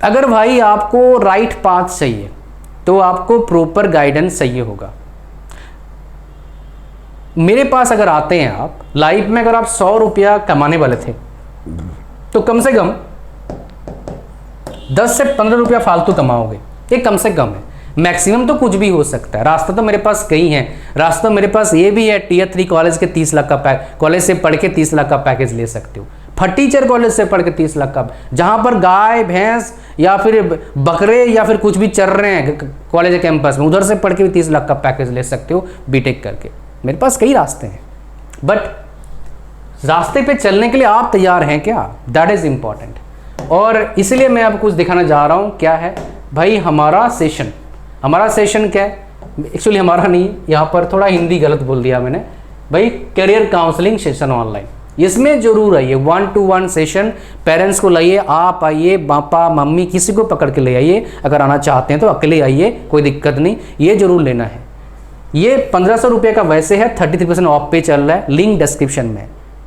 अगर भाई आपको राइट पाथ चाहिए तो आपको प्रॉपर गाइडेंस चाहिए होगा। मेरे पास अगर आते हैं आप लाइफ में, अगर आप 100 रुपया कमाने वाले थे तो कम से कम 10 से 15 रुपया फालतू कमाओगे, ये कम से कम है। मैक्सिमम तो कुछ भी हो सकता है। रास्ता तो मेरे पास कई हैं, रास्ता मेरे पास ये भी है, टीयर 3 कॉलेज के 30 लाख का पैक, कॉलेज से पढ़ के 30 लाख का पैकेज ले सकते हो। टीचर कॉलेज से पढ़ के 30 लाख का, जहाँ पर गाय भैंस या फिर बकरे या फिर कुछ भी चल रहे हैं कॉलेज कैंपस में, उधर से पढ़ के भी 30 लाख का पैकेज ले सकते हो बीटेक करके। मेरे पास कई रास्ते हैं, बट रास्ते पे चलने के लिए आप तैयार हैं क्या, दैट इज़ इम्पॉर्टेंट। और इसलिए मैं आपको कुछ दिखाना जा रहा हूँ। क्या है भाई हमारा सेशन क्या है, एक्चुअली हमारा नहीं, यहाँ पर थोड़ा हिंदी गलत बोल दिया मैंने भाई, करियर काउंसलिंग सेशन ऑनलाइन, इसमें जरूर आइए, 1-to-1 सेशन, पेरेंट्स को लाइए, आप आइए, पापा मम्मी किसी को पकड़ के ले आइए, अगर आना चाहते हैं तो अकेले आइए, कोई दिक्कत नहीं, ये जरूर लेना है। ये 1500 रुपये का वैसे है, 33% ऑफ पे चल रहा है, लिंक डिस्क्रिप्शन में।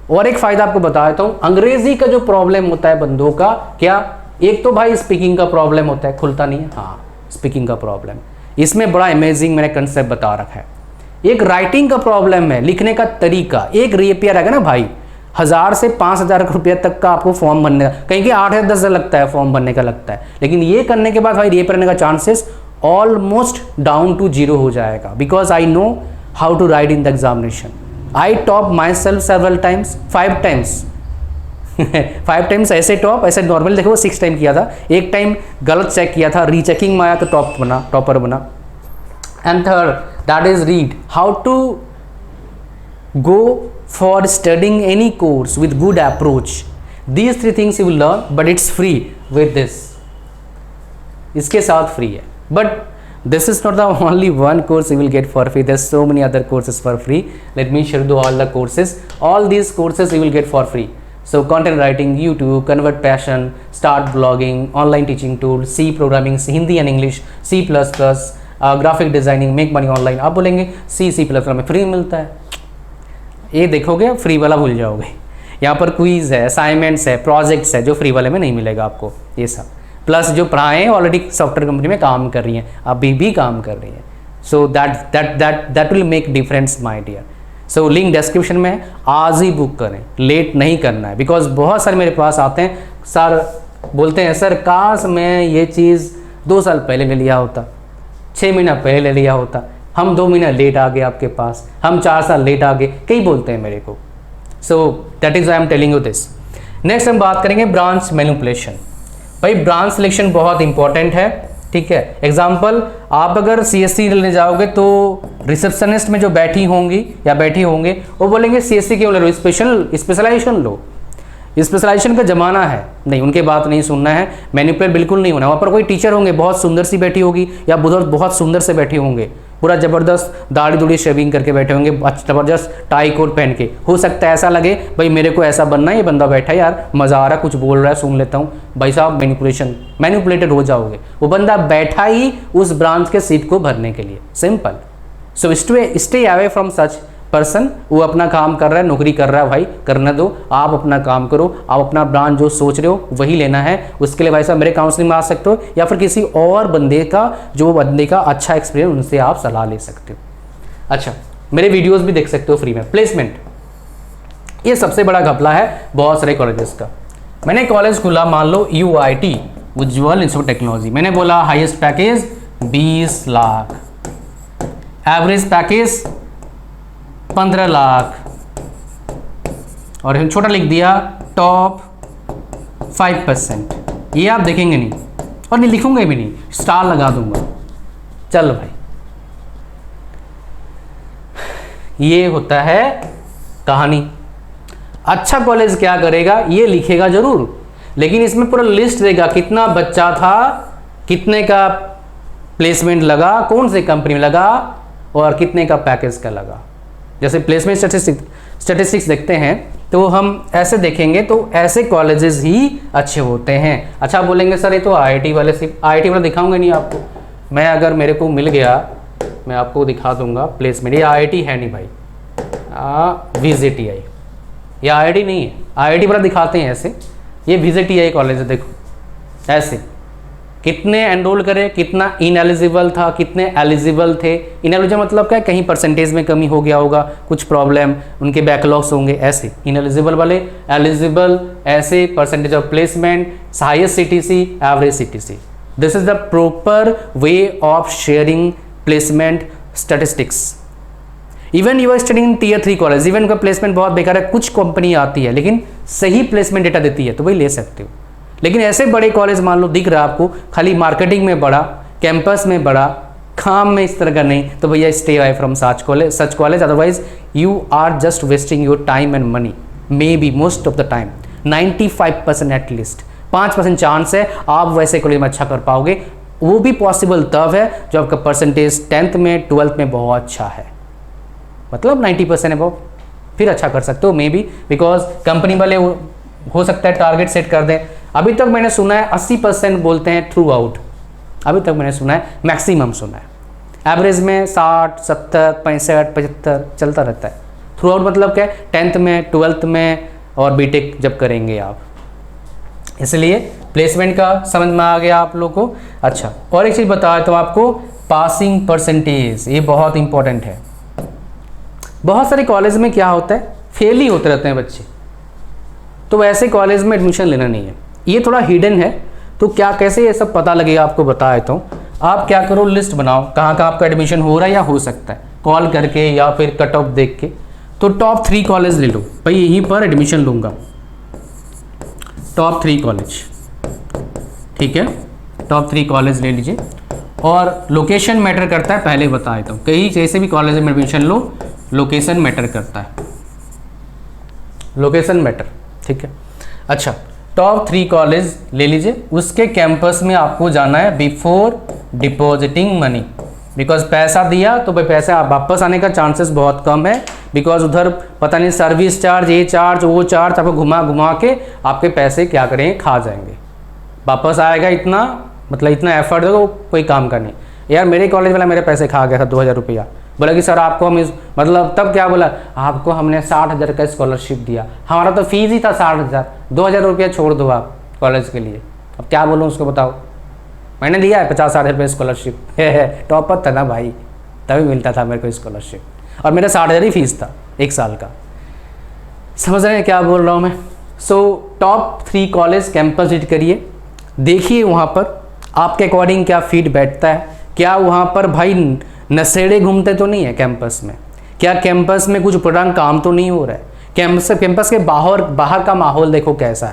और एक फ़ायदा आपको बता देता हूँ, अंग्रेजी का जो प्रॉब्लम होता है बंदों का, क्या एक तो भाई स्पीकिंग का प्रॉब्लम होता है, खुलता नहीं है, हाँ स्पीकिंग का प्रॉब्लम, इसमें बड़ा अमेजिंग मैंने कंसेप्ट बता रखा है। एक राइटिंग का प्रॉब्लम है, लिखने का तरीका, एक रेपियर है ना भाई, 1000 से 5000 रुपये तक का आपको फॉर्म भरने का, कहीं के 8 या 10 लगता है फॉर्म भरने का लगता है, लेकिन ये करने के बाद भाई रेपियर करने का चांसेस ऑलमोस्ट डाउन टू 0 हो जाएगा, because I know how to write in the examination. I top myself several times, 5 times 5 times ऐसे टॉप, ऐसे नॉर्मल देखो 6 टाइम किया था, एक टाइम गलत चेक किया था, रीचेकिंग में आया तो टॉपर बना। And third that is read how to go for studying any course with good approach, these 3 things you will learn, but it's free with this, इसके साथ फ्री है, but this is not the only one course you will get for free, there's so many other courses for free. Let me show you all the courses, all these courses you will get for free. So content writing, YouTube, Convert Passion, Start Blogging, Online Teaching Tool, C Programming, Hindi and English, C++, Graphic Designing, Make Money Online। आप बोलेंगे C++ में free मिलता है, ये देखोगे free वाला भूल जाओगे। यहाँ पर क्विज है, असाइनमेंट्स है, प्रोजेक्ट्स है, जो फ्री वाले में नहीं मिलेगा आपको, ये सब प्लस जो पढ़ाए हैं ऑलरेडी सॉफ्टवेयर कंपनी में काम कर रही हैं, अभी भी काम कर रही हैं, so that will make difference my dear. So link description में, आज ही बुक करें, लेट नहीं करना है, बिकॉज बहुत सारे मेरे पास आते हैं, सर बोलते हैं सर काश मैं ये चीज़ 2 साल पहले ले लिया होता, 6 महीना पहले ले लिया होता, हम 2 महीना लेट आ गए आपके पास, हम 4 साल लेट आ गए, कई बोलते हैं मेरे को। So that is I am telling you this. Next हम बात करेंगे ब्रांच मैनिपुलेशन। भाई ब्रांच सिलेक्शन बहुत इंपॉर्टेंट है, ठीक है। एग्जाम्पल, आप अगर CSC लेने जाओगे तो रिसेप्शनिस्ट में जो बैठी होंगी या बैठी होंगे वो बोलेंगे CSC क्यों ले लो, स्पेशलाइजेशन लो, स्पेशलाइजेशन का ज़माना है, नहीं उनके बात नहीं सुनना है, मैनिपुलेट बिल्कुल नहीं होना। वहाँ पर कोई टीचर होंगे बहुत सुंदर सी बैठी होगी या बहुत सुंदर से बैठे होंगे, पूरा ज़बरदस्त दाढ़ी दूढ़ी शेविंग करके बैठे होंगे, ज़बरदस्त टाई कोट पहन के, हो सकता है ऐसा लगे भाई मेरे को ऐसा बनना है, ये बंदा बैठा है यार मज़ा आ रहा है, कुछ बोल रहा है सुन लेता हूँ, भाई साहब मैनिपुलेटेड हो जाओगे। वो बंदा बैठा ही उस ब्रांच के सीट को भरने के लिए, simple. So stay away from such person. वो अपना काम कर रहा है, नौकरी कर रहा है, भाई करने दो, आप अपना काम करो, आप अपना ब्रांच जो सोच रहे हो वही लेना है। उसके लिए भाई साहब मेरे काउंसलिंग में आ सकते हो, या फिर किसी और बंदे का अच्छा एक्सपीरियंस, उनसे आप सलाह ले सकते हो। अच्छा, मेरे वीडियोस भी देख सकते हो फ्री में। प्लेसमेंट, ये सबसे बड़ा घपला है बहुत सारे कॉलेजेस का। मैंने कॉलेज खुला, मान लो UIT उज्ज्वल इंस्टीट्यूट टेक्नोलॉजी, मैंने बोला highest package 20 lakh, average package 15 lakh, और छोटा लिख दिया टॉप 5%। ये आप देखेंगे नहीं, और नहीं लिखूंगा भी नहीं, स्टार लगा दूंगा। चलो भाई, ये होता है कहानी। अच्छा कॉलेज क्या करेगा, ये लिखेगा जरूर, लेकिन इसमें पूरा लिस्ट देगा कितना बच्चा था, कितने का प्लेसमेंट लगा, कौन से कंपनी में लगा, और कितने का पैकेज का लगा। जैसे प्लेसमेंट स्टैटिस्टिक्स देखते हैं तो हम ऐसे देखेंगे, तो ऐसे कॉलेजेस ही अच्छे होते हैं। अच्छा, बोलेंगे सर ये तो IIT वाले, सिर्फ IIT वाला दिखाऊंगा नहीं आपको मैं, अगर मेरे को मिल गया मैं आपको दिखा दूंगा प्लेसमेंट। ये IIT है नहीं भाई, VJTI, ये IIT नहीं है, IIT वाला दिखाते हैं ऐसे, ये VJTI कॉलेज है, देखो ऐसे कितने एनरोल करे, कितना इनएलिजिबल था, कितने एलिजिबल थे। इनएलिजिबल मतलब क्या, कहीं परसेंटेज में कमी हो गया होगा, कुछ प्रॉब्लम, उनके बैकलॉग्स होंगे, ऐसे इनएलिजिबल वाले, एलिजिबल ऐसे, percentage of placement, highest CTC, average CTC। This is the proper way of sharing placement statistics. Even you are studying in tier 3 college, even का प्लेसमेंट बहुत बेकार है, कुछ कंपनी आती है लेकिन सही प्लेसमेंट डेटा देती है तो वही ले सकते हो। लेकिन ऐसे बड़े कॉलेज मान लो दिख रहा है आपको, खाली मार्केटिंग में बड़ा, कैंपस में बड़ा, काम में इस तरह का नहीं, तो भैया stay away from such college, otherwise you are just wasting your time and money, maybe most of the time 95% at least 5% chance है आप वैसे कॉलेज में अच्छा कर पाओगे। वो भी पॉसिबल तब है जो आपका परसेंटेज 10th में 12th में बहुत अच्छा है, मतलब 90% है वो, फिर अच्छा कर सकते हो मे बी, बिकॉज कंपनी वाले हो सकता है टारगेट सेट कर दें। अभी तक मैंने सुना है 80% बोलते हैं थ्रू आउट, अभी तक मैंने सुना है, मैक्सिमम सुना है। एवरेज में 60, 70, 65, 75 चलता रहता है। थ्रू आउट मतलब क्या है, 10th में 12th में और बीटेक जब करेंगे आप, इसलिए प्लेसमेंट का समझ में आ गया आप लोग को। अच्छा, और एक चीज़ बताया तो आपको, पासिंग परसेंटेज, ये बहुत इंपॉर्टेंट है। बहुत सारे कॉलेज में क्या होता है, फेल ही होते रहते हैं बच्चे, तो वैसे कॉलेज में एडमिशन लेना नहीं है, ये थोड़ा हिडन है। तो क्या कैसे ये सब पता लगेगा आपको बताए तो आप क्या करो, लिस्ट बनाओ कहाँ कहाँ आपका एडमिशन हो रहा है या हो सकता है, कॉल करके या फिर कट ऑफ देख के। तो टॉप 3 कॉलेज ले लो भाई, यहीं पर एडमिशन लूँगा, टॉप 3 कॉलेज, ठीक है, टॉप 3 कॉलेज ले लीजिए। और लोकेशन मैटर करता है, पहले बताया तो कहीं जैसे भी कॉलेज में एडमिशन लो, लोकेशन मैटर करता है, लोकेशन मैटर, ठीक है। अच्छा, टॉप 3 कॉलेज ले लीजिए, उसके कैंपस में आपको जाना है बिफोर डिपॉजिटिंग मनी, बिकॉज पैसा दिया तो भाई पैसा वापस आने का चांसेस बहुत कम है, बिकॉज उधर पता नहीं सर्विस चार्ज, ये चार्ज वो चार्ज, आपको घुमा घुमा के आपके पैसे क्या करेंगे, खा जाएंगे। वापस आएगा इतना, मतलब इतना एफर्ट दो कोई काम का नहीं। यार मेरे कॉलेज वाला मेरे पैसे खा गया था 2000 रुपया, बोला कि सर आपको हम मतलब तब क्या बोला, आपको हमने 60,000 का स्कॉलरशिप दिया, हमारा तो फीस ही था 60,000, 2000 रुपया छोड़ दो आप कॉलेज के लिए। अब क्या बोलूँ उसको बताओ, मैंने दिया है 50-60 रुपये स्कॉलरशिप, टॉपर था ना भाई, तभी मिलता था मेरे को स्कॉलरशिप, और मेरा 60,000 ही फीस था 1 साल का। समझ रहे हैं क्या बोल रहा हूँ मैं। So top 3 college campus visit करिए, देखिए वहाँ पर आपके अकॉर्डिंग क्या फीड बैठता है, क्या वहाँ पर भाई नशेड़े घूमते तो नहीं है कैंपस में, क्या कैंपस में कुछ उपरांग काम तो नहीं हो रहा है, कैंपस के बाहर का माहौल देखो कैसा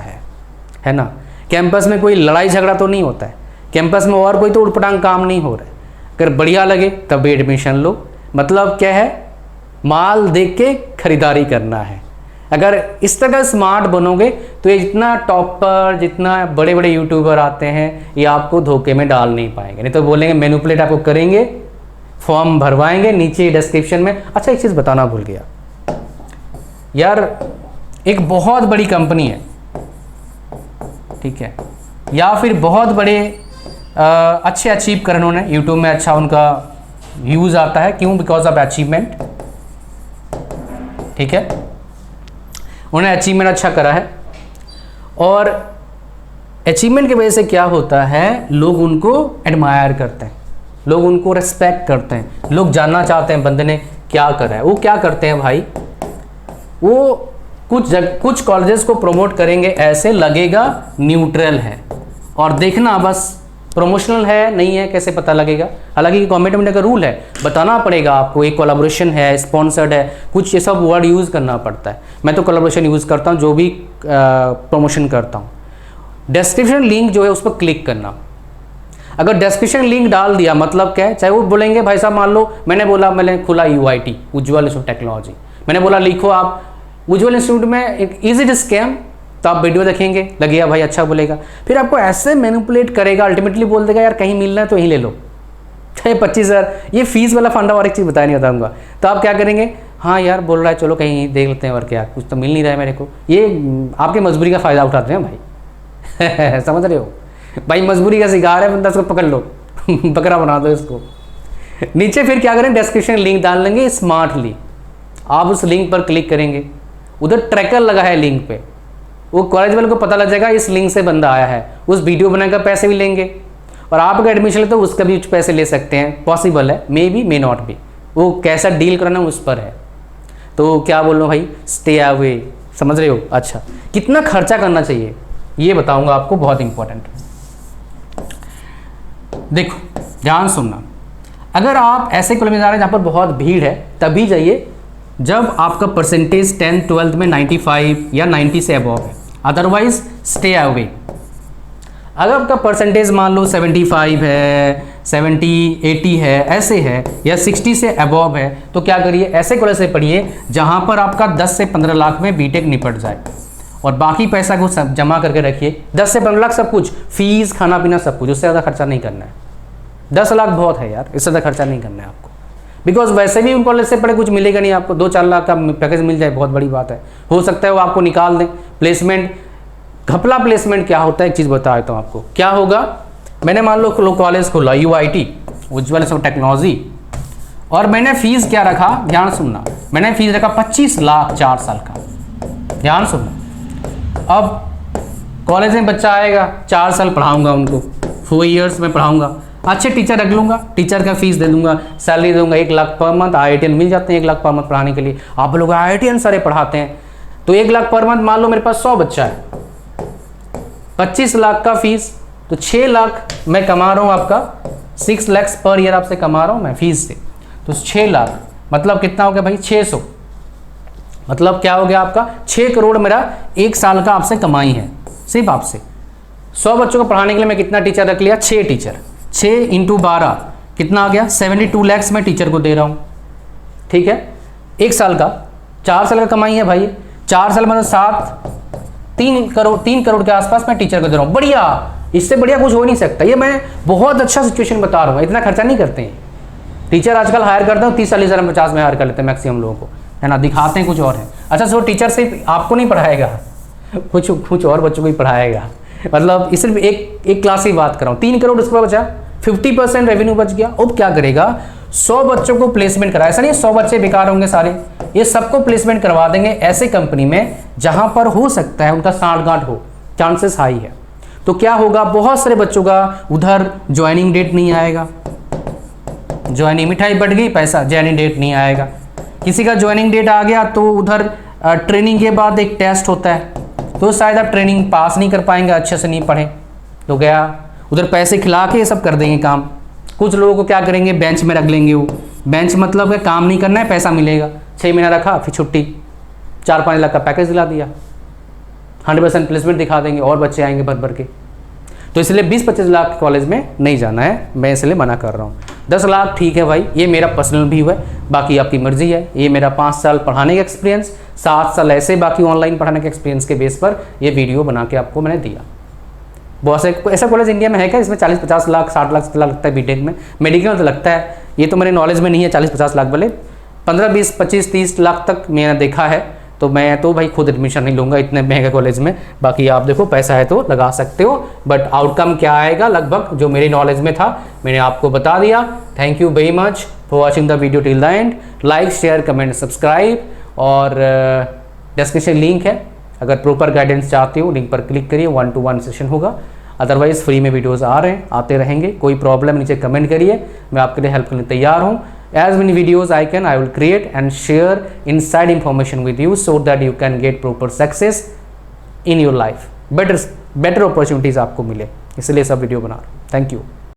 है ना, कैंपस में कोई लड़ाई झगड़ा तो नहीं होता है, कैंपस में और कोई तो उटपटांग काम नहीं हो रहा है। अगर बढ़िया लगे तब एडमिशन लो, मतलब क्या है, माल देख के खरीदारी करना है। अगर इस तरह स्मार्ट बनोगे तो ये जितना टॉपर, जितना बड़े बड़े यूट्यूबर आते हैं, ये आपको धोखे में डाल नहीं पाएंगे, नहीं तो बोलेंगे मैनिपुलेट आपको करेंगे, फॉर्म भरवाएंगे नीचे डिस्क्रिप्शन में। अच्छा, एक चीज़ बताना भूल गया यार, एक बहुत बड़ी कंपनी है, ठीक है, या फिर बहुत बड़े अच्छे अचीव कर उन्होंने यूट्यूब में, अच्छा उनका व्यूज़ आता है, क्यों, बिकॉज ऑफ अचीवमेंट, ठीक है, उन्हें अचीवमेंट अच्छा करा है, और अचीवमेंट की वजह से क्या होता है, लोग उनको एडमायर करते हैं, लोग उनको रिस्पेक्ट करते हैं, लोग जानना चाहते हैं बंदे ने क्या करा है। वो क्या करते हैं भाई, वो कुछ कॉलेजेस को प्रमोट करेंगे, ऐसे लगेगा न्यूट्रल है, और देखना बस प्रमोशनल है नहीं है कैसे पता लगेगा। हालांकि गवर्नमेंट में का रूल है, बताना पड़ेगा आपको, एक कोलैबोरेशन है, स्पॉन्सर्ड है, कुछ ये सब वर्ड यूज़ करना पड़ता है। मैं तो कोलैबोरेशन यूज़ करता हूँ जो भी प्रमोशन करता हूँ। डिस्क्रिप्शन लिंक जो है उस पर क्लिक करना, अगर डिस्क्रिप्शन लिंक डाल दिया मतलब क्या है, चाहे वो बोलेंगे भाई साहब, मान लो मैंने खुला UIT उज्ज्वल इंस्टीट्यूट टेक्नोलॉजी, मैंने बोला लिखो आप उज्ज्वल इंस्टीट्यूट में एक इज इट स्कैम, तो आप वीडियो देखेंगे, लगेगा भाई अच्छा बोलेगा, फिर आपको ऐसे मैनिपुलेट करेगा, अल्टीमेटली बोल देगा यार कहीं मिलना है तो यहीं ले लो, चाहे 25,000। ये फीस वाला फंडा, और एक चीज़ बताया नहीं बताऊँगा, तो आप क्या करेंगे, हाँ यार बोल रहा है चलो कहीं देख लेते हैं, और क्या कुछ तो मिल नहीं रहा है मेरे को, ये आपके मजबूरी का फ़ायदा उठाते हैं भाई समझ रहे हो भाई, मजबूरी का शिकार है बंदा, इसको पकड़ लो बकरा बना दो इसको। नीचे फिर क्या करें, डिस्क्रिप्शन लिंक डाल लेंगे स्मार्टली, आप उस लिंक पर क्लिक करेंगे, उधर ट्रैकर लगा है लिंक पे, वो कॉलेज वाले को पता लग जाएगा इस लिंक से बंदा आया है, उस वीडियो बनाकर पैसे भी लेंगे, और आप अगर एडमिशन लेते हो तो उसका भी पैसे ले सकते हैं, पॉसिबल है, may be may not be, वो कैसा डील कराना उस पर है। तो क्या बोल रहा हूँ भाई, स्टे अवे, समझ रहे हो। अच्छा, कितना खर्चा करना चाहिए ये बताऊँगा आपको, बहुत इंपॉर्टेंट। देखो ध्यान सुनना, अगर आप ऐसे कॉलेज में जा रहे हैं जहाँ पर बहुत भीड़ है तभी जाइए जब आपका परसेंटेज 10th 12th में 95 या 90 से अबव है, अदरवाइज स्टे अवे। अगर आपका परसेंटेज मान लो 75 है, 70 80 है, ऐसे है, या 60 से अबव है, तो क्या करिए, ऐसे कॉलेज से पढ़िए जहाँ पर आपका 10 से 15 लाख में बीटेक निपट जाए और बाकी पैसा को सब जमा करके रखिए। 10 से 15 लाख सब कुछ, फीस खाना पीना सब कुछ, उससे ज़्यादा खर्चा नहीं करना है। 10 लाख बहुत है यार, इससे ज़्यादा खर्चा नहीं करना है आपको, बिकॉज वैसे भी उन कॉलेज से पढ़े कुछ मिलेगा नहीं आपको। 2-4 लाख का पैकेज मिल जाए बहुत बड़ी बात है। हो सकता है वो आपको निकाल दें। प्लेसमेंट, घपला प्लेसमेंट क्या होता है, एक चीज़ बता देता हूँ आपको क्या होगा। मैंने मान लो कॉलेज खोला UIT, उज्ज्वल टेक्नोलॉजी, और मैंने फीस क्या रखा, ध्यान सुनना, मैंने फीस रखा 25 लाख 4 साल का। ध्यान सुनना, अब कॉलेज में बच्चा आएगा, 4 साल पढ़ाऊंगा उनको, 4 ईयर्स में पढ़ाऊंगा, अच्छे टीचर रख लूँगा, टीचर का फीस दे दूंगा, सैलरी दूंगा 1 लाख पर मंथ। IITian मिल जाते हैं 1 लाख पर मंथ पढ़ाने के लिए। आप लोग IITian सारे पढ़ाते हैं, तो 1 लाख पर मंथ, मान लो मेरे पास 100 बच्चा है, 25 लाख का फीस, तो 6 लाख मैं कमा रहा हूँ, आपका 6 लाख पर ईयर आपसे कमा रहा हूँ मैं फीस से। तो 6 लाख मतलब कितना हो गया भाई, 600, मतलब क्या हो गया आपका 6 करोड़ मेरा 1 साल का आपसे कमाई है, सिर्फ आपसे। 100 बच्चों को पढ़ाने के लिए मैं कितना टीचर रख लिया, 6 टीचर, 6 × 12 कितना आ गया, 72 लाख मैं टीचर को दे रहा हूँ। ठीक है, 1 साल का, 4 साल का कमाई है भाई, 4 साल मतलब 3 करोड़ के आसपास मैं टीचर को दे रहा हूँ। बढ़िया, इससे बढ़िया कुछ हो नहीं सकता। ये मैं बहुत अच्छा सिचुएशन बता रहा हूँ, इतना खर्चा नहीं करते हैं टीचर। आजकल हायर करते हैं 30-40 हज़ार 50 में हायर कर लेते हैं मैक्सिमम लोगों को, है ना, दिखाते हैं कुछ और है। अच्छा, सो टीचर सिर्फ आपको नहीं पढ़ाएगा, कुछ और बच्चों को ही पढ़ाएगा। मतलब इस सिर्फ एक क्लास की बात कर रहा हूँ। 3 करोड़ उसके बाद बचा, 50% रेवेन्यू बच गया। अब क्या करेगा, 100 बच्चों को प्लेसमेंट करा, ऐसा नहीं 100 बच्चे बेकार होंगे सारे, ये सबको प्लेसमेंट करवा देंगे ऐसे कंपनी में जहां पर हो सकता है उनका साठगांठ हो, चांसेस हाई है। तो क्या होगा, बहुत सारे बच्चों का उधर ज्वाइनिंग डेट नहीं आएगा, ज्वाइनिंग मिठाई बढ़ गई, पैसा ज्वाइनिंग डेट नहीं आएगा। किसी का ज्वाइनिंग डेट आ गया तो उधर ट्रेनिंग के बाद एक टेस्ट होता है, तो शायद आप ट्रेनिंग पास नहीं कर पाएंगे, अच्छे से नहीं पढ़े तो गया, उधर पैसे खिला के ये सब कर देंगे काम। कुछ लोगों को क्या करेंगे, बेंच में रख लेंगे। वो बेंच मतलब है काम नहीं करना है, पैसा मिलेगा, 6 महीना रखा, फिर छुट्टी, 4-5 लाख का पैकेज दिला दिया, 100% प्लेसमेंट दिखा देंगे और बच्चे आएंगे भर भर के। तो इसलिए 20-25 लाख के कॉलेज में नहीं जाना है, मैं इसलिए मना कर रहा हूँ। 10 लाख ठीक है भाई, ये मेरा पर्सनल व्यू है, बाकी आपकी मर्जी है। ये मेरा 5 साल पढ़ाने का एक्सपीरियंस, 7 साल ऐसे बाकी ऑनलाइन पढ़ाने के एक्सपीरियंस के बेस पर ये वीडियो बना के आपको मैंने दिया। बहुत से ऐसा कॉलेज इंडिया में है क्या इसमें 40-50 लाख 60 लाख 70 लाख लगता है बीटेक में, मेडिकल में तो लगता है, ये तो मेरे नॉलेज में नहीं है 40-50 लाख, भले 15-20-25-30 लाख तक मैंने देखा है। तो मैं तो भाई खुद एडमिशन नहीं लूँगा इतने महंगे कॉलेज में। बाकी आप देखो पैसा है तो लगा सकते हो, बट आउटकम क्या आएगा लगभग जो मेरी नॉलेज में था मैंने आपको बता दिया। Thank you very much for watching the video till the end. Like share comment subscribe, और डिस्क्रिप्शन लिंक है, अगर प्रॉपर गाइडेंस चाहते हो लिंक पर क्लिक करिए, 1-to-1 सेशन होगा। अदरवाइज फ्री में वीडियोस आते रहेंगे। कोई प्रॉब्लम नीचे कमेंट करिए, मैं आपके लिए हेल्प करने तैयार हूँ। As many videos I can, I will create and share inside information with you so that you can get proper success in your life. Better opportunities आपको मिले, इसलिए सब वीडियो बना रहा हूँ। Thank you.